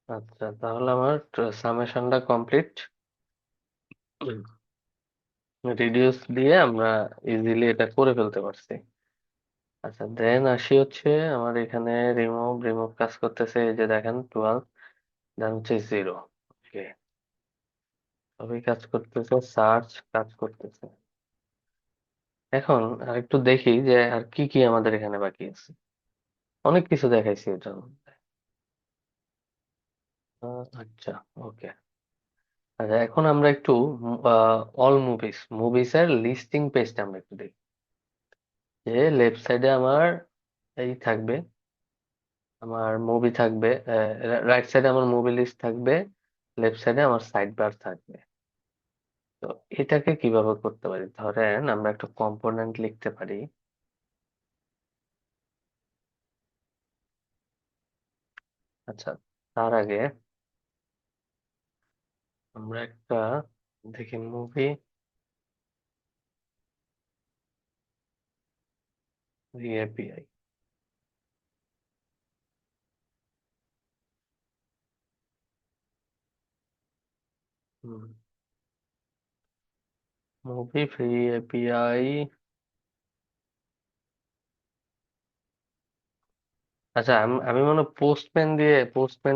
আচ্ছা, তাহলে আমার সামেশনটা কমপ্লিট, রিডিউস দিয়ে আমরা ইজিলি এটা করে ফেলতে পারছি। আচ্ছা, দেন আসি হচ্ছে আমার এখানে রিমুভ, রিমুভ কাজ করতেছে, এই যে দেখেন 12, দেন হচ্ছে 0। ওকে, সবই কাজ করতেছে, সার্চ কাজ করতেছে। এখন আর একটু দেখি যে আর কি কি আমাদের এখানে বাকি আছে। অনেক কিছু দেখাইছি এটা। আচ্ছা, ওকে। আচ্ছা, এখন আমরা একটু অল মুভিস, মুভিস এর লিস্টিং পেজটা আমরা একটু দেখি। যে লেফট সাইডে আমার এই থাকবে, আমার মুভি থাকবে, রাইট সাইডে আমার মুভি লিস্ট থাকবে, লেফট সাইডে আমার সাইড বার থাকবে। তো এটাকে কিভাবে করতে পারি, ধরেন আমরা একটা কম্পোনেন্ট লিখতে পারি। আচ্ছা, তার আগে আমরা একটা দেখি, movie API, movie free API. আচ্ছা, আমি মনে পোস্টম্যান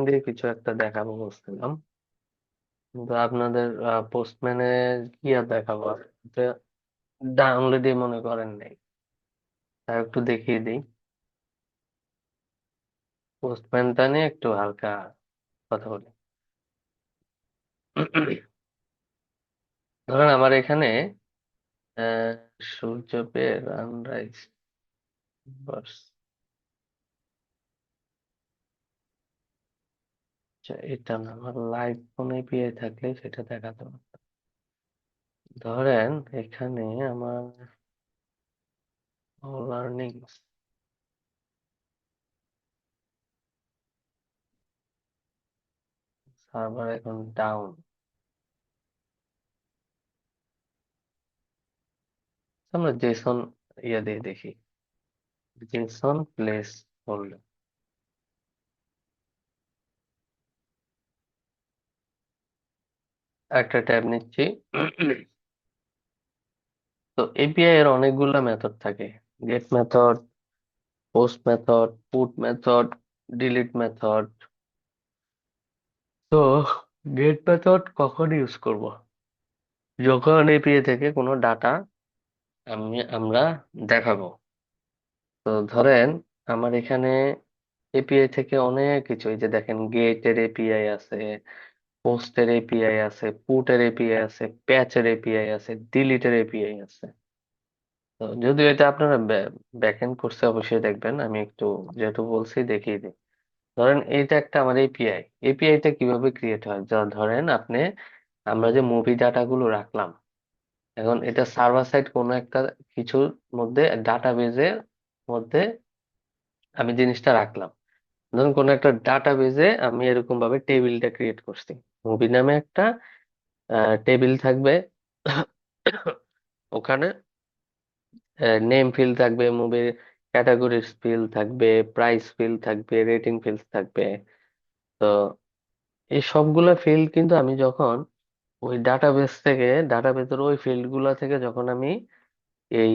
দিয়ে কিছু একটা দেখাবো বলছিলাম, কিন্তু আপনাদের পোস্টম্যানে কি আর দেখাবো, ডাউনলোডই মনে করেন নাই। তাই একটু দেখিয়ে দিই, পোস্টম্যানটা নিয়ে একটু হালকা কথা বলি। ধরেন আমার এখানে আহ সূর্য পে রানরাইজ বাস, আচ্ছা এটা না, আমার লাইভ কোন এপিআই থাকলে সেটা দেখাতে পারতো। ধরেন এখানে আমার লার্নিং সার্ভার এখন ডাউন, আমরা জেসন ইয়ে দিয়ে দেখি, জেসন প্লেস করলে একটা ট্যাব নিচ্ছি। তো এপিআই এর অনেকগুলা মেথড থাকে, get method, post method, put method, delete method. তো গেট মেথড কখন ইউজ করব? যখন এপিআই থেকে কোনো ডাটা আমরা দেখাবো। তো ধরেন আমার এখানে এপিআই থেকে অনেক কিছু, এই যে দেখেন গেটের এপিআই আছে, পোস্টের এপিআই আছে, পুটের এপিআই আছে, প্যাচের এপিআই আছে, ডিলিটের এপিআই আছে। তো যদিও এটা আপনারা ব্যাকএন্ড কোর্সে অবশ্যই দেখবেন, আমি একটু যেহেতু বলছি দেখিয়ে দিই। ধরেন এইটা একটা আমার এপিআই। এপিআই টা কিভাবে ক্রিয়েট হয়, যা ধরেন আপনি, আমরা যে মুভি ডাটা গুলো রাখলাম, এখন এটা সার্ভার সাইড কোনো একটা কিছুর মধ্যে, ডাটাবেজের মধ্যে আমি জিনিসটা রাখলাম। ধরুন কোনো একটা ডাটাবেজে আমি এরকম ভাবে টেবিলটা ক্রিয়েট করছি, মুভি নামে একটা টেবিল থাকবে। ওখানে নেম ফিল্ড থাকবে, মুভির ক্যাটাগরিজ ফিল্ড থাকবে, প্রাইস ফিল্ড থাকবে, রেটিং ফিল্ড থাকবে। তো এই সবগুলা ফিল্ড কিন্তু আমি যখন ওই ডাটাবেস থেকে, ডাটাবেসের ওই ফিল্ড গুলা থেকে যখন আমি এই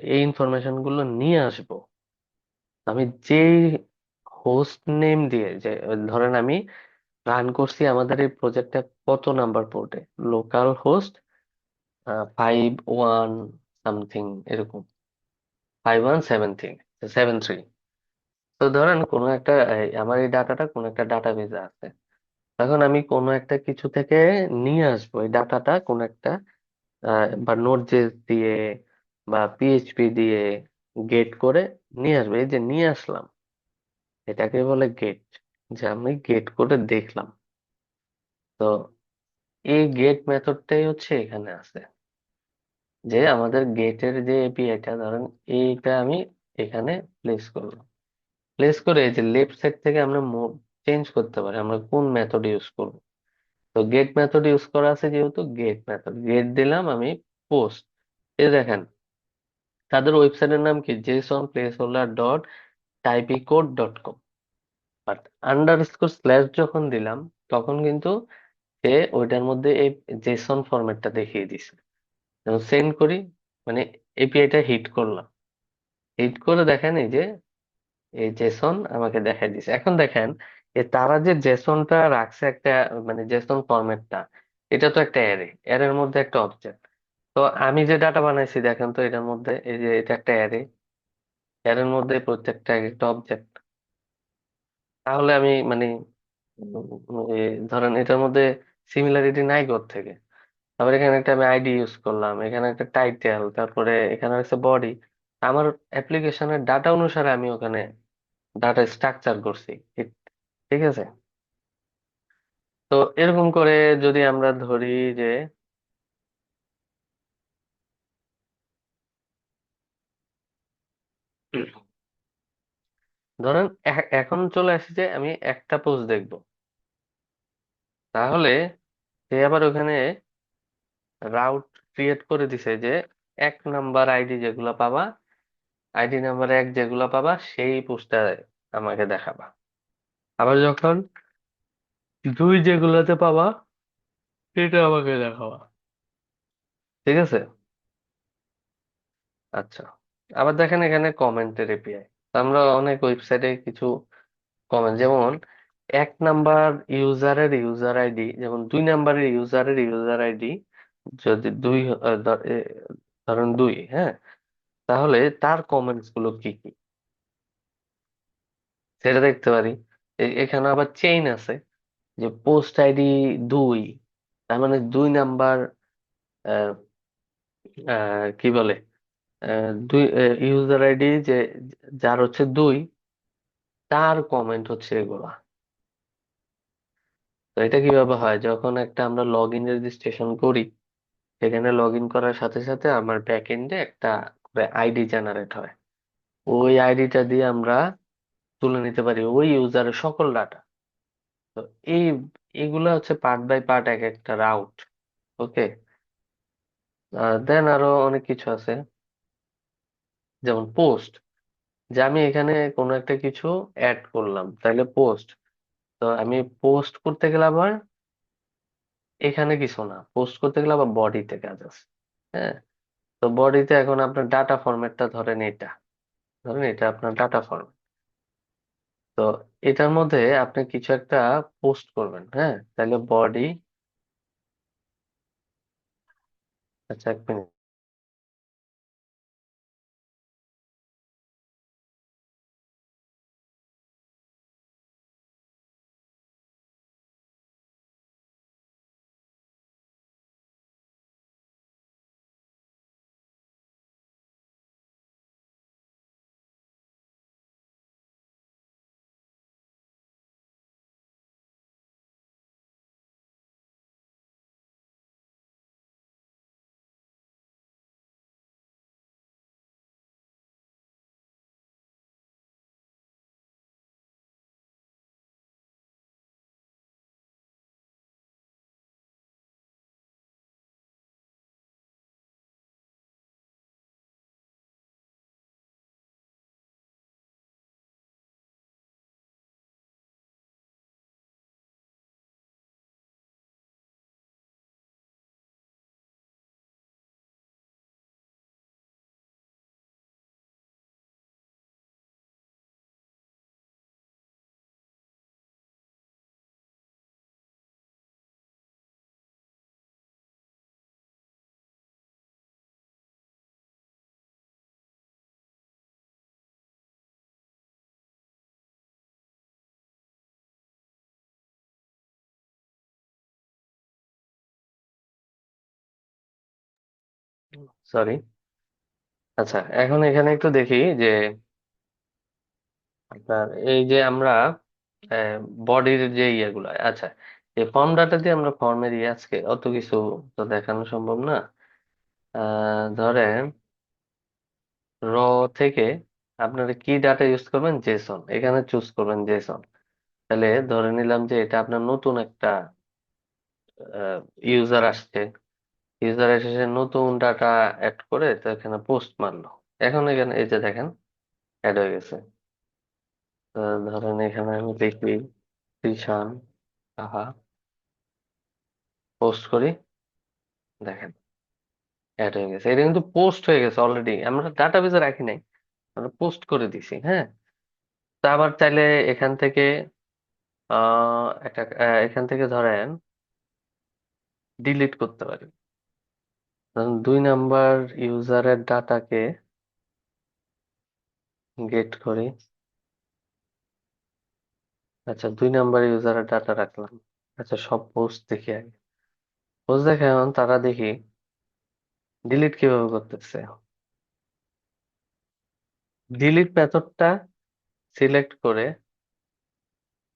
এই ইনফরমেশন গুলো নিয়ে আসব, আমি যেই হোস্ট নেম দিয়ে, যে ধরেন আমি রান করছি আমাদের এই প্রজেক্টটা কত নাম্বার পোর্টে, লোকাল হোস্ট 51 সামথিং, এরকম 5173। তো ধরেন কোনো একটা আমার এই ডাটাটা কোনো একটা ডাটাবেজে আছে, তখন আমি কোনো একটা কিছু থেকে নিয়ে আসবো এই ডাটাটা, কোন একটা বা নোড.জেএস দিয়ে বা পিএইচপি দিয়ে গেট করে নিয়ে আসবো। এই যে নিয়ে আসলাম, এটাকে বলে গেট, যে আমি গেট করে দেখলাম। তো এই গেট মেথডটাই হচ্ছে এখানে আছে, যে আমাদের গেটের যে এপিআইটা, ধরেন এইটা আমি এখানে প্লেস করলাম। প্লেস করে এই যে লেফট সাইড থেকে আমরা চেঞ্জ করতে পারি আমরা কোন মেথড ইউজ করব। তো গেট মেথড ইউজ করা আছে, যেহেতু গেট মেথড গেট দিলাম আমি। পোস্ট, এই দেখেন তাদের ওয়েবসাইটের নাম কি, JSON place holder dot typicode dot com. But underscore slash যখন দিলাম, তখন কিন্তু সে ওইটার মধ্যে এই জেসন ফরম্যাটটা দেখিয়ে দিছে। যখন সেন্ড করি, মানে এপিআইটা হিট করলাম, হিট করে দেখেন এই যে এই জেসন আমাকে দেখাই দিছে। এখন দেখেন তারা যে জেসনটা রাখছে একটা, মানে জেসন ফরম্যাটটা, এটা তো একটা অ্যারে, অ্যারের মধ্যে একটা অবজেক্ট। তো আমি যে ডাটা বানাইছি দেখেন তো, এটার মধ্যে এই যে এটা একটা অ্যারে, অ্যারের মধ্যে প্রত্যেকটা একটা অবজেক্ট। তাহলে আমি মানে ধরেন এটার মধ্যে সিমিলারিটি নাই থেকে। তারপর এখানে একটা আমি আইডি ইউজ করলাম, এখানে একটা টাইটেল, তারপরে এখানে হচ্ছে বডি। আমার অ্যাপ্লিকেশনের ডাটা অনুসারে আমি ওখানে ডাটা স্ট্রাকচার করছি। ঠিক ঠিক আছে। তো এরকম করে যদি আমরা ধরি যে, ধরেন এখন চলে আসি যে আমি একটা পোস্ট দেখবো, তাহলে সে আবার ওখানে রাউট ক্রিয়েট করে দিছে যে 1 নাম্বার আইডি যেগুলা পাবা, আইডি নাম্বার 1 যেগুলা পাবা সেই পোস্টটা আমাকে দেখাবা। আবার যখন 2 যেগুলাতে পাবা সেটা আমাকে দেখাবা। ঠিক আছে। আচ্ছা, আবার দেখেন এখানে কমেন্টের এপিআই। আমরা অনেক ওয়েবসাইটে কিছু কমেন্ট, যেমন 1 নাম্বার ইউজারের ইউজার আইডি, যেমন 2 নাম্বারের ইউজারের ইউজার আইডি যদি ধরেন 2, হ্যাঁ, তাহলে তার কমেন্টস গুলো কি কি সেটা দেখতে পারি। এখানে আবার চেইন আছে, যে পোস্ট আইডি 2, তার মানে 2 নাম্বার, আহ, কি বলে, দুই ইউজার আইডি যে যার হচ্ছে 2, তার কমেন্ট হচ্ছে এগুলা। তো এটা কিভাবে হয়, যখন একটা আমরা লগ ইন রেজিস্ট্রেশন করি, সেখানে লগ ইন করার সাথে সাথে আমার ব্যাক এন্ডে একটা আইডি জেনারেট হয়। ওই আইডিটা দিয়ে আমরা তুলে নিতে পারি ওই ইউজারের সকল ডাটা। তো এই এগুলা হচ্ছে পার্ট বাই পার্ট এক একটা রাউট। ওকে, দেন আরো অনেক কিছু আছে, যেমন পোস্ট। যে আমি এখানে কোনো একটা কিছু অ্যাড করলাম, তাহলে পোস্ট। তো আমি পোস্ট করতে গেলে আবার এখানে কিছু না, পোস্ট করতে গেলে আবার বডিতে কাজ আছে। হ্যাঁ, তো বডিতে এখন আপনার ডাটা ফরম্যাটটা ধরেন এটা আপনার ডাটা ফরম্যাট। তো এটার মধ্যে আপনি কিছু একটা পোস্ট করবেন, হ্যাঁ, তাহলে বডি, আচ্ছা 1 মিনিট। সরি। আচ্ছা, এখন এখানে একটু দেখি যে আপনার এই যে আমরা বডির যে ইয়েগুলো, আচ্ছা, এই ফর্ম ডাটা দিয়ে আমরা ফর্মের ইয়ে আজকে অত কিছু তো দেখানো সম্ভব না। ধরেন র থেকে আপনারা কি ডাটা ইউজ করবেন, জেসন, এখানে চুজ করবেন জেসন। তাহলে ধরে নিলাম যে এটা আপনার নতুন একটা ইউজার আসছে, ইউজার এসে সে নতুন ডাটা অ্যাড করে তো এখানে পোস্ট মারলো। এখন এখানে এই যে দেখেন অ্যাড হয়ে গেছে। ধরেন এখানে আমি লিখি কৃষান আহা, পোস্ট করি, দেখেন অ্যাড হয়ে গেছে। এটা কিন্তু পোস্ট হয়ে গেছে অলরেডি, আমরা ডাটাবেজে রাখি নাই, আমরা পোস্ট করে দিছি। হ্যাঁ, তা আবার চাইলে এখান থেকে এখান থেকে ধরেন ডিলিট করতে পারি। ধরুন 2 নাম্বার ইউজারের ডাটাকে গেট করি। আচ্ছা, 2 নাম্বার ইউজারের ডাটা রাখলাম। আচ্ছা, সব পোস্ট দেখি আগে। পোস্ট দেখে এখন তারা দেখি ডিলিট কিভাবে করতেছে। ডিলিট মেথডটা সিলেক্ট করে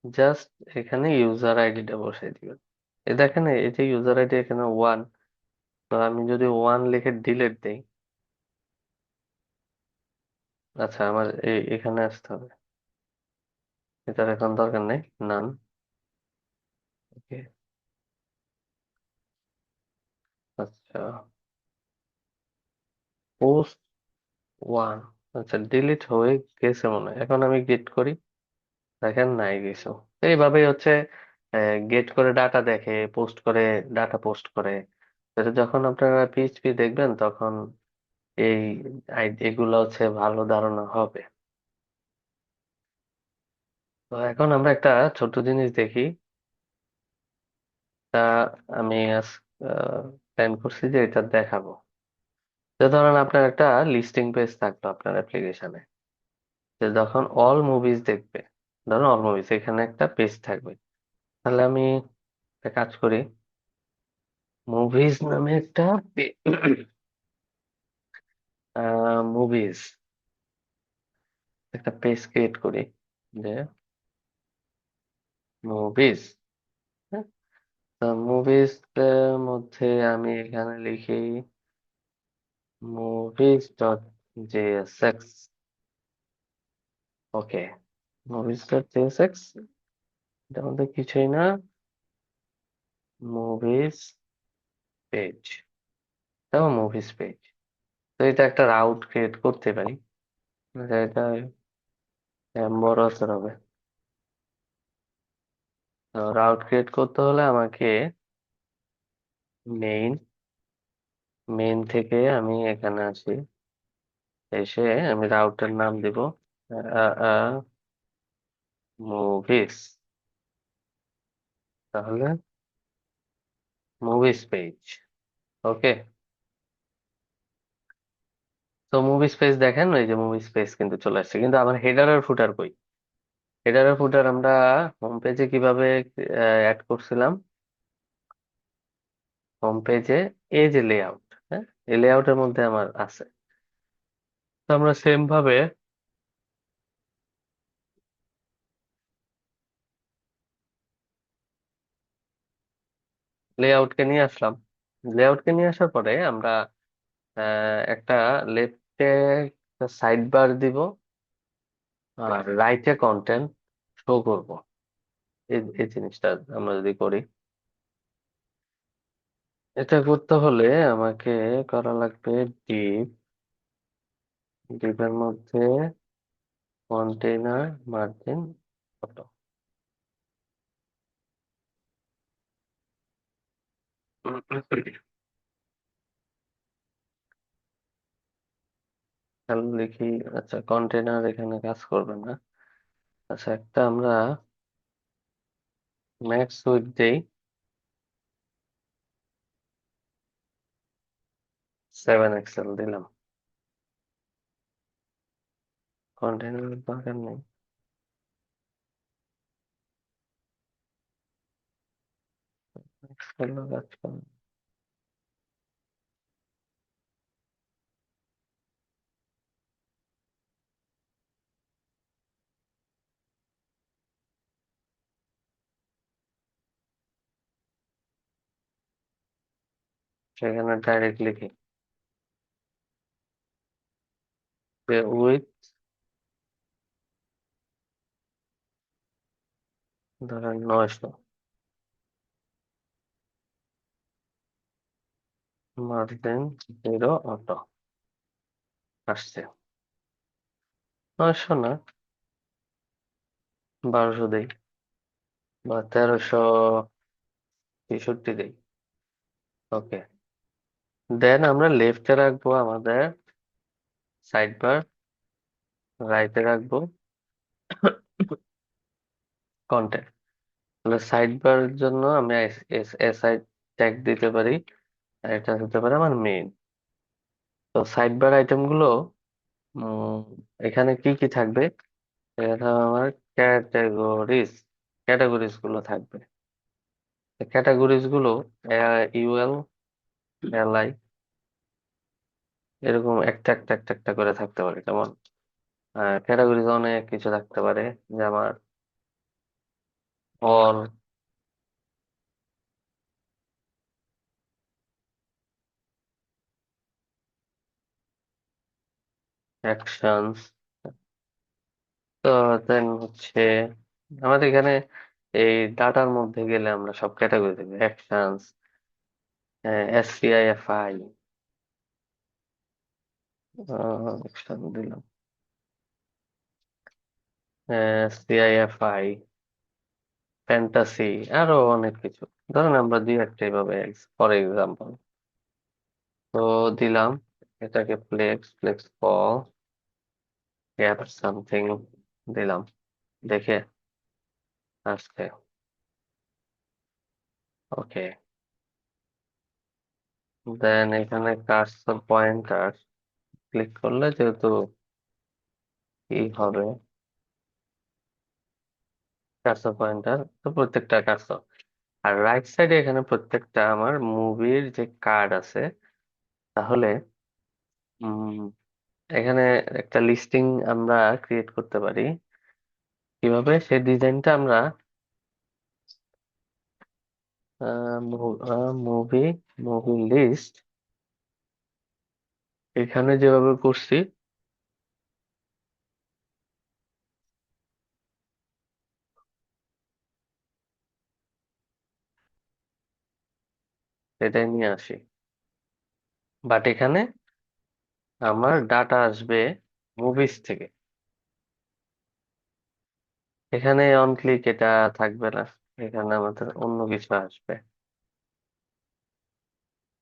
জাস্ট এখানে ইউজার আইডিটা বসাই দিবেন। এই দেখেন এই যে ইউজার আইডি এখানে 1, তো আমি যদি 1 লিখে ডিলিট দেই, আচ্ছা আমার এখানে আসতে হবে, এটার এখন দরকার নেই, নান। ওকে, আচ্ছা, পোস্ট 1, আচ্ছা ডিলিট হয়ে গেছে মনে হয়। এখন আমি গেট করি, দেখেন নাই কিছু। এইভাবেই হচ্ছে গেট করে ডাটা দেখে, পোস্ট করে ডাটা পোস্ট করে। তো যখন আপনারা পিএইচপি দেখবেন তখন এই এগুলো হচ্ছে ভালো ধারণা হবে। তো এখন আমরা একটা ছোট জিনিস দেখি, তা আমি আজ প্ল্যান করছি যে এটা দেখাবো। যে ধরেন আপনার একটা লিস্টিং পেজ থাকলো আপনার অ্যাপ্লিকেশনে, যে যখন অল মুভিজ দেখবে, ধরুন অল মুভিজ এখানে একটা পেজ থাকবে। তাহলে আমি একটা কাজ করি, মুভিজ নামে একটা মুভিজ একটা পেজ ক্রিয়েট করি, যে মুভিজ, মুভিজ মধ্যে আমি এখানে লিখি মুভিজ ডট জেএসএক্স। ওকে, মুভিজ ডট জেএসএক্স, এটার মধ্যে কিছুই না, মুভিজ পেজ, তাও মুভিজ পেজ। তো এটা একটা রাউট ক্রিয়েট করতে পারি, এটা বড় আকার হবে। রাউট ক্রিয়েট করতে হলে আমাকে মেইন, মেইন থেকে আমি এখানে আসি, এসে আমি রাউটের নাম দিব মুভিস, তাহলে মুভিস পেজ। ওকে, তো মুভিস পেজ দেখেন, ওই যে মুভিস পেজ কিন্তু চলে আসছে, কিন্তু আমার হেডার আর ফুটার কই? হেডার আর ফুটার আমরা হোম পেজে কিভাবে অ্যাড করছিলাম? হোম পেজে এই যে লেআউট, হ্যাঁ, এই লেআউটের মধ্যে আমার আছে। তো আমরা সেম ভাবে লেআউটকে নিয়ে আসলাম। লেআউটকে নিয়ে আসার পরে আমরা একটা লেফটে সাইড বার দিব, আর রাইটে কন্টেন্ট শো করব। এই এই জিনিসটা আমরা যদি করি, এটা করতে হলে আমাকে করা লাগবে ডিপ, ডিপের মধ্যে কন্টেইনার মার্জিন কত। তাহলে লিখি, আচ্ছা কন্টেইনার এখানে কাজ করবে না। আচ্ছা একটা আমরা ম্যাক্স উইথ দেই 7 এক্সেল দিলাম, কন্টেইনার দরকার নেই। এক্সেল কাজ করবে, সেখানে ডাইরেক্ট লিখি যে উইথ ধরেন 900, মার্জিন 0 অটো আসছে। 900 না, 1200 দেই, বা 1363 দেই। ওকে, দেন আমরা লেফটে রাখবো আমাদের সাইড বার, রাইটে রাখবো কন্টেন্ট। তাহলে সাইড বারের জন্য আমি এসআই ট্যাগ দিতে পারি, আর এটা হতে পারে আমার মেইন। তো সাইড বার আইটেম গুলো উম, এখানে কি কি থাকবে? এখানে আমার ক্যাটাগরিজ, ক্যাটাগরিজ গুলো থাকবে। ক্যাটাগরিজ গুলো ইউএল, এলআই, এরকম একটা একটা একটা একটা করে থাকতে পারে। যেমন ক্যাটাগরিজ অনেক কিছু থাকতে পারে, যে আমার অল, অ্যাকশনস। তো দেন হচ্ছে আমাদের এখানে এই ডাটার মধ্যে গেলে আমরা সব ক্যাটাগরি দেখবো, অ্যাকশনস, এসসিআইএফআই, অ্যাকশন দিলাম, সিআইএফআই, ফ্যান্টাসি, আরো অনেক কিছু। ধরেন আমরা দুই একটা এইভাবে, ফর এক্সাম্পল, তো দিলাম এটাকে flex, flex col gap something দিলাম, দেখে আসছে। ওকে, দেন এখানে কার্সর পয়েন্টার ক্লিক করলে যেহেতু কি হবে, কার্সর পয়েন্টার, তো প্রত্যেকটা কার্সর। আর রাইট সাইডে এখানে প্রত্যেকটা আমার মুভির যে কার্ড আছে। তাহলে উম এখানে একটা লিস্টিং আমরা ক্রিয়েট করতে পারি। কিভাবে সেই ডিজাইনটা আমরা মুভি মুভি লিস্ট এখানে যেভাবে করছি, সেটাই নিয়ে আসি। বাট এখানে আমার ডাটা আসবে মুভিস থেকে। এখানে অন ক্লিক এটা থাকবে না, এখানে আমাদের অন্য কিছু আসবে।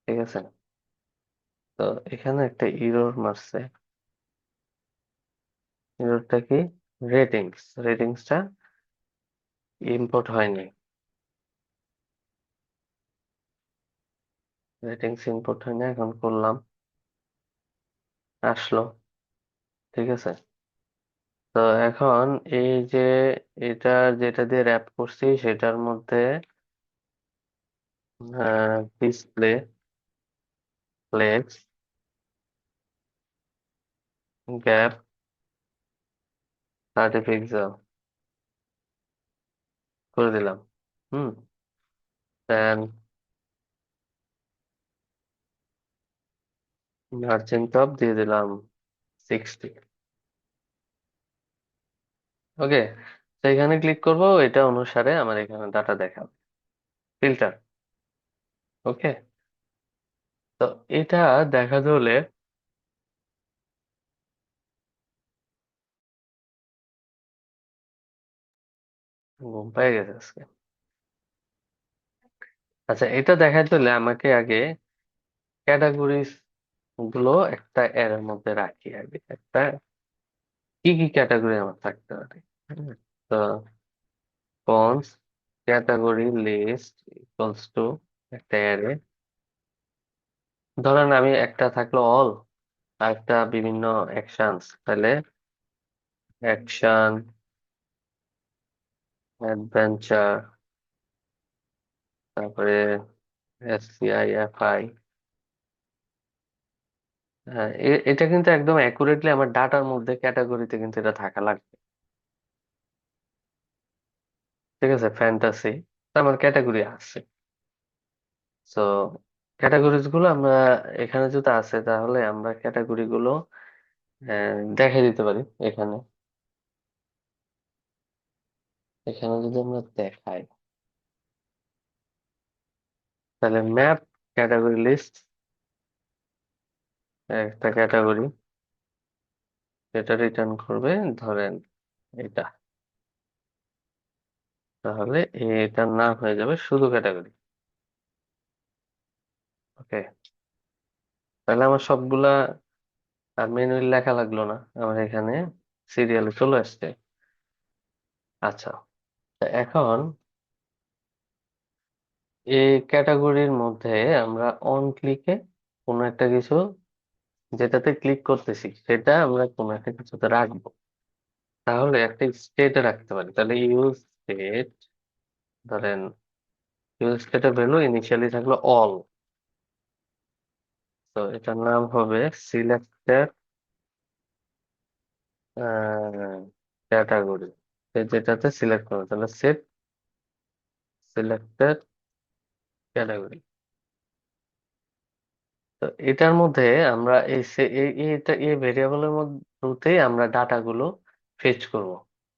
ঠিক আছে। তো এখানে একটা ইরর মারছে। ইররটা কি? রেটিংসটা ইম্পোর্ট হয়নি। রেটিংস ইম্পোর্ট হয়নি, এখন করলাম, আসলো। ঠিক আছে। তো এখন এই যে এটা যেটা দিয়ে র্যাপ করছি সেটার মধ্যে ডিসপ্লে ফ্লেক্স গ্যাপ 30 পিক্সেল করে দিলাম। হুম। দেন মার্জিন টপ দিয়ে দিলাম 60। ওকে। তো এখানে ক্লিক করব, এটা অনুসারে আমার এখানে ডাটা দেখাবে। ফিল্টার। ওকে। তো এটা দেখাতে হলে ঘুম পেয়ে গেছে আজকে। আচ্ছা, এটা দেখাতে হলে আমাকে আগে ক্যাটাগরিজ গুলো একটা এর মধ্যে রাখি আগে। একটা কি কি ক্যাটাগরি আমার থাকতে পারে? হুম, তো কন্স ক্যাটাগরি লিস্ট ইকুয়ালস টু একটা অ্যারে। ধরেন আমি একটা থাকলো অল, আর একটা বিভিন্ন অ্যাকশনস, তাহলে অ্যাকশন, অ্যাডভেঞ্চার, তারপরে SCIFI। হ্যাঁ, এটা কিন্তু একদম অ্যাকুরেটলি আমার ডাটার মধ্যে ক্যাটাগরিতে কিন্তু এটা থাকা লাগবে। ঠিক আছে। ফ্যান্টাসি, আমার ক্যাটাগরি আছে। তো ক্যাটাগরিজ গুলো আমরা এখানে যদি আছে, তাহলে আমরা ক্যাটাগরি গুলো দেখাই দিতে পারি এখানে। এখানে যদি আমরা দেখাই, তাহলে ম্যাপ ক্যাটাগরি লিস্ট একটা ক্যাটাগরি, যেটা রিটার্ন করবে ধরেন এটা, তাহলে এটার নাম হয়ে যাবে শুধু ক্যাটাগরি। ওকে। তাহলে আমার সবগুলা আর ম্যানুয়ালি লেখা লাগলো না, আমার এখানে সিরিয়ালে চলে আসছে। আচ্ছা, তা এখন এই ক্যাটাগরির মধ্যে আমরা অন ক্লিকে কোনো একটা কিছু, যেটাতে ক্লিক করতেছি সেটা আমরা কোনো একটা কিছুতে রাখবো। তাহলে একটা স্টেটে রাখতে পারি, তাহলে ইউজ স্টেট। ধরেন ইউজ স্টেটের ভ্যালু ইনিশিয়ালি থাকলো অল, তো এটার নাম হবে সিলেক্টেড ক্যাটাগরি। যেটাতে সিলেক্ট করবো, তাহলে সেট সিলেক্টেড ক্যাটাগরি। তো এটার মধ্যে আমরা এই ভেরিয়েবলের মধ্যেই আমরা ডাটা গুলো ফেচ করব।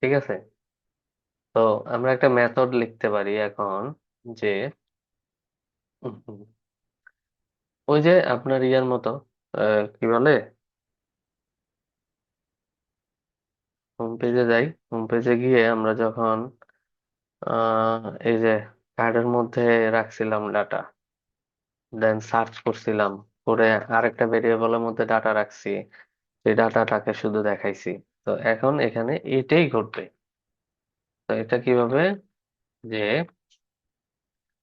ঠিক আছে। তো আমরা একটা মেথড লিখতে পারি এখন, যে উম, ওই যে আপনার ইয়ার মতো, কি বলে, হোম পেজে যাই। হোম পেজে গিয়ে আমরা যখন এই যে কার্ডের মধ্যে রাখছিলাম ডাটা, দেন সার্চ করছিলাম, করে আরেকটা ভেরিয়েবলের মধ্যে ডাটা রাখছি, সেই ডাটাটাকে শুধু দেখাইছি। তো এখন এখানে এটাই ঘটবে। তো এটা কিভাবে, যে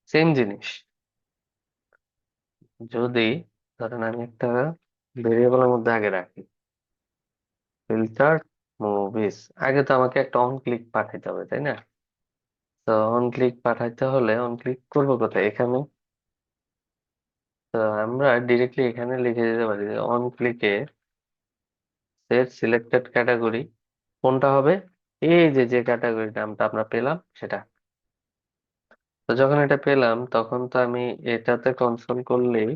সেম জিনিস, যদি ধরেন আমি একটা ভেরিয়েবলের মধ্যে আগে রাখি ফিল্টার মুভিস, আগে তো আমাকে একটা অন ক্লিক পাঠাইতে হবে, তাই না? তো অন ক্লিক পাঠাইতে হলে অন ক্লিক করবো কোথায়? এখানে। তো আমরা ডিরেক্টলি এখানে লিখে দিতে পারি যে অন ক্লিকে সেট সিলেক্টেড ক্যাটাগরি কোনটা হবে, এই যে যে ক্যাটাগরি নামটা আমরা পেলাম সেটা। তো যখন এটা পেলাম তখন তো আমি এটাতে কনসোল করলেই,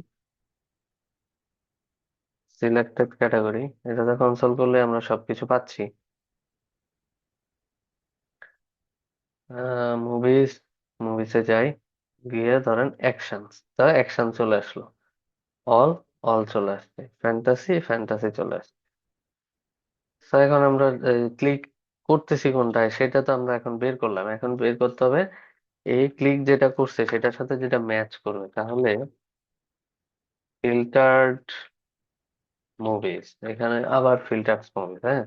সিলেক্টেড ক্যাটাগরি, এটাতে কনসোল করলে আমরা সবকিছু পাচ্ছি। মুভিজ, মুভিসে যাই, গিয়ে ধরেন অ্যাকশন, তো অ্যাকশন চলে আসলো। অল, অল চলে আসছে। ফ্যান্টাসি, ফ্যান্টাসি চলে আসছে। তো এখন আমরা ক্লিক করতেছি কোনটায় সেটা তো আমরা এখন বের করলাম, এখন বের করতে হবে এই ক্লিক যেটা করছে সেটার সাথে যেটা ম্যাচ করবে। তাহলে ফিল্টার্ড মুভিজ, এখানে আবার ফিল্টার্ড মুভিজ, হ্যাঁ।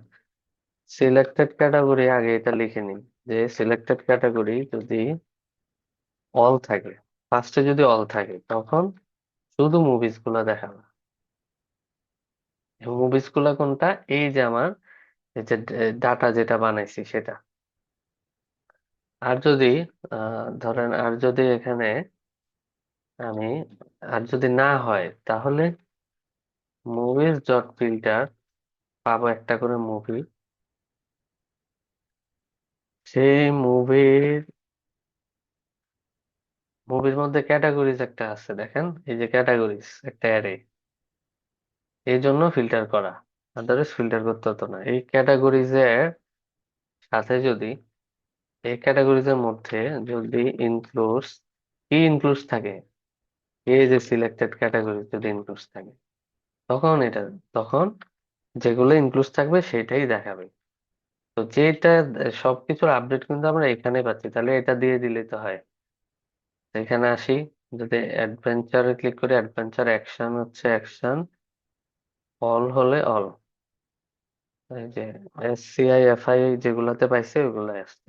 সিলেক্টেড ক্যাটাগরি আগে এটা লিখে নিন, যে সিলেক্টেড ক্যাটাগরি যদি অল থাকে, ফার্স্টে যদি অল থাকে তখন শুধু মুভিজ গুলা দেখাবে। মুভিজ গুলা কোনটা? এই যে আমার এই যে ডাটা যেটা বানাইছি সেটা। আর যদি ধরেন আর যদি এখানে আমি, আর যদি না হয় তাহলে মুভিজ ডট ফিল্টার, পাবো একটা করে মুভি, সেই মুভির, মুভির মধ্যে ক্যাটাগরিজ একটা আছে দেখেন, এই যে ক্যাটাগরিজ একটা অ্যারে, এই জন্য ফিল্টার করা, আদারওয়াইজ ফিল্টার করতে হতো না। এই ক্যাটাগরিজ এর সাথে যদি, এই ক্যাটাগরিজ এর মধ্যে যদি ইনক্লুডস, কি ইনক্লুডস থাকে, এই যে সিলেক্টেড ক্যাটাগরি যদি ইনক্লুডস থাকে তখন এটা, তখন যেগুলো ইনক্লুডস থাকবে সেটাই দেখাবে। তো যেটা সবকিছুর আপডেট কিন্তু আমরা এখানে পাচ্ছি, তাহলে এটা দিয়ে দিলেই তো হয়। তো এখানে আসি, যদি অ্যাডভেঞ্চারে ক্লিক করি, অ্যাডভেঞ্চার, অ্যাকশন হচ্ছে অ্যাকশন, অল হলে অল, এই যে SCI FI যেগুলাতে পাইছে ওগুলাই আসছে।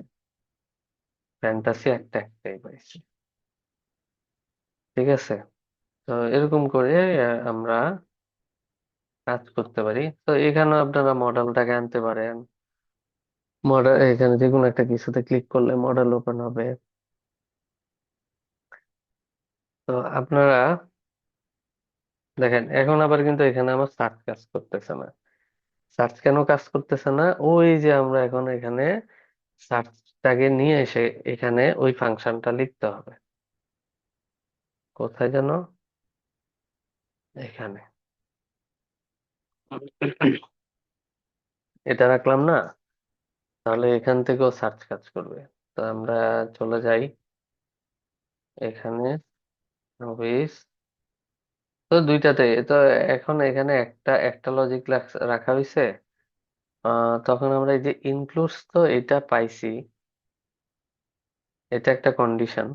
ফ্যান্টাসি একটা একটাই পাইছে। ঠিক আছে। তো এরকম করে আমরা কাজ করতে পারি। তো এখানে আপনারা মডেলটাকে আনতে পারেন। মডেল এখানে যে কোনো একটা কিছুতে ক্লিক করলে মডেল ওপেন হবে। তো আপনারা দেখেন এখন আবার কিন্তু এখানে আমার সার্চ কাজ করতেছে না। সার্চ কেন কাজ করতেছে না? ওই যে আমরা এখন এখানে সার্চটাকে নিয়ে এসে এখানে ওই ফাংশনটা লিখতে হবে। কোথায় যেন? এখানে। এটা রাখলাম না? তাহলে এখান থেকেও সার্চ কাজ করবে। তো আমরা চলে যাই এখানে, মুভিজ, তো দুইটাতে তো এখন এখানে একটা একটা লজিক রাখা হয়েছে। তখন আমরা এই যে ইনক্লুডস, তো এটা পাইছি, এটা একটা কন্ডিশন।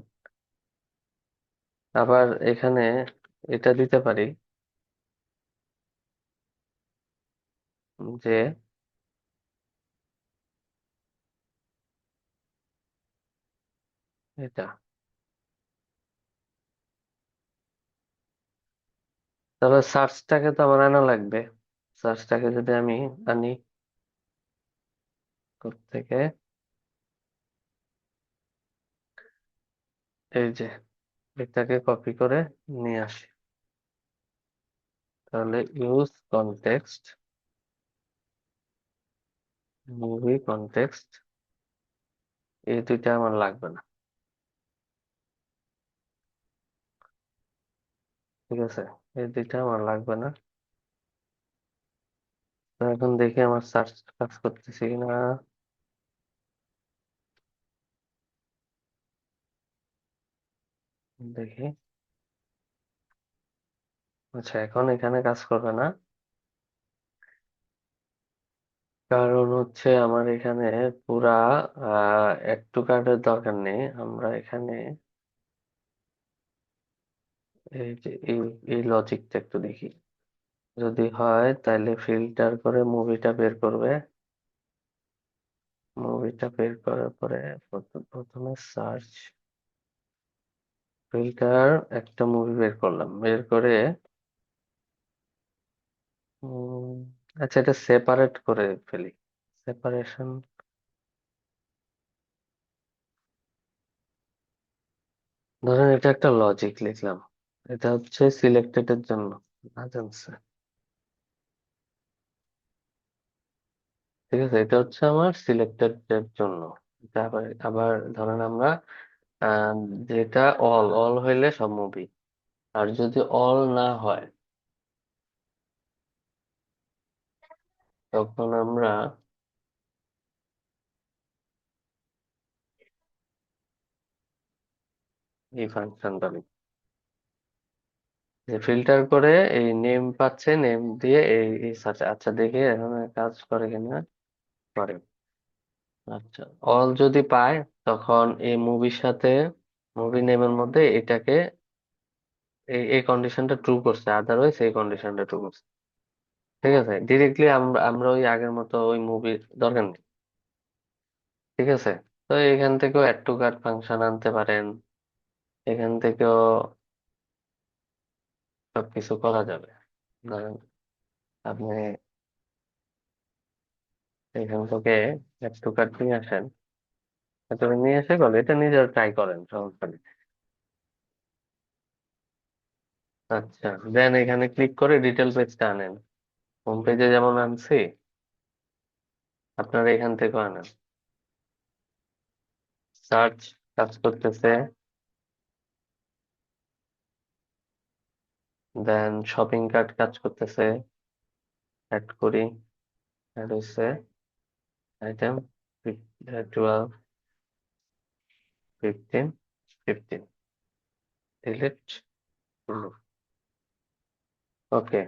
আবার এখানে এটা দিতে পারি যে এটা, তাহলে সার্চটাকে তো আমার আনা লাগবে। সার্চটাকে যদি আমি আনি থেকে, এই যে এটাকে কপি করে নিয়ে আসি, তাহলে ইউজ কনটেক্সট, মুভি কনটেক্সট, এই দুইটা আমার লাগবে না। ঠিক আছে, এই দুইটা আমার লাগবে না। তো এখন দেখি আমার সার্চ কাজ করতেছি কিনা। দেখি। আচ্ছা, এখন এখানে কাজ করবে না, কারণ হচ্ছে আমার এখানে পুরা অ্যাড টু কার্টের দরকার নেই। আমরা এখানে এই যে এই লজিকটা একটু দেখি, যদি হয় তাহলে ফিল্টার করে মুভিটা বের করবে। মুভিটা বের করার পরে প্রথমে সার্চ, ফিল্টার, একটা মুভি বের করলাম, বের করে উম, আচ্ছা এটা সেপারেট করে ফেলি, সেপারেশন। ধরেন এটা একটা লজিক লিখলাম, এটা হচ্ছে সিলেক্টেড এর জন্য, না জানছে, ঠিক আছে, এটা হচ্ছে আমার সিলেক্টেড এর জন্য। তারপর আবার ধরেন আমরা আহ, যেটা অল অল হইলে সব মুভি, আর যদি অল না হয় তখন আমরা এই ফাংশনটা লিখি, যে ফিল্টার করে এই নেম পাচ্ছে, নেম দিয়ে এই সার্চ, আচ্ছা দেখি এখন কাজ করে কিনা, করে। আচ্ছা, অল যদি পায় তখন এই মুভির সাথে, মুভি নেমের মধ্যে এটাকে, এই কন্ডিশনটা ট্রু করছে, আদারওয়াইজ এই কন্ডিশনটা ট্রু করছে, ঠিক আছে। ডিরেক্টলি আমরা আমরা ওই আগের মতো ওই মুভির দরকার নেই, ঠিক আছে। তো এখান থেকেও অ্যাড টু কার্ট ফাংশন আনতে পারেন, এখান থেকেও সবকিছু করা যাবে। ধরেন আপনি এখান থেকে অ্যাড টু কার্ট নিয়ে আসেন, এটা নিয়ে এসে বলে এটা নিজে ট্রাই করেন, সমস্যা নেই। আচ্ছা, দেন এখানে ক্লিক করে ডিটেল পেজটা আনেন, হোম পেজে যেমন আনছি আপনারা এখান থেকে আনেন। সার্চ কাজ করতেছে, দেন শপিং কার্ট কাজ করতেছে, অ্যাড করি, অ্যাড হচ্ছে আইটেম 12, 15, 15, ডিলিট, ওকে।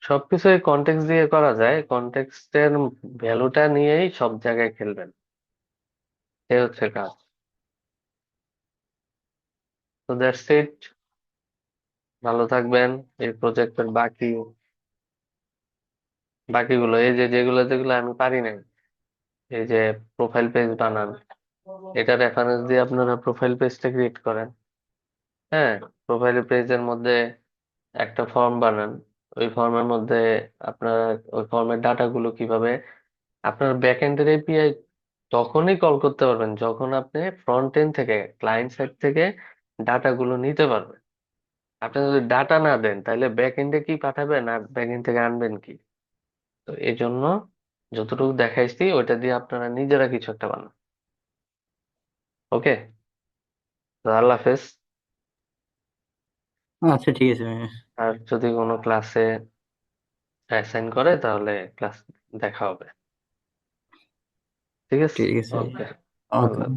সবকিছু এই কন্টেক্সট দিয়ে করা যায়, কন্টেক্সটের ভ্যালুটা নিয়েই সব জায়গায় খেলবেন, এ হচ্ছে কাজ। তো দ্যাটস ইট, ভালো থাকবেন। এই প্রজেক্টের বাকিগুলো এই যে যেগুলো যেগুলো আমি পারি নাই, এই যে প্রোফাইল পেজ বানান, এটা রেফারেন্স দিয়ে আপনারা প্রোফাইল পেজটা ক্রিয়েট করেন। হ্যাঁ, প্রোফাইল পেজের মধ্যে একটা ফর্ম বানান, ওই ফর্মের মধ্যে আপনার ওই ফর্মের ডাটাগুলো কিভাবে, আপনার ব্যাকএন্ডের এপিআই তখনই কল করতে পারবেন যখন আপনি ফ্রন্ট এন্ড থেকে, ক্লায়েন্ট সাইড থেকে ডাটাগুলো নিতে পারবেন। আপনি যদি ডাটা না দেন তাহলে ব্যাক এন্ডে কি পাঠাবেন আর ব্যাক এন্ড থেকে আনবেন কি? তো এই জন্য যতটুকু দেখাইছি ওইটা দিয়ে আপনারা নিজেরা কিছু একটা বানান। ওকে, তো আল্লাহ হাফেজ। আচ্ছা ঠিক আছে ভাইয়া। আর যদি কোনো ক্লাসে অ্যাসাইন করে তাহলে ক্লাস দেখা হবে, ঠিক আছে। ঠিক আছে ওকে, ওকে। আল্লাহ।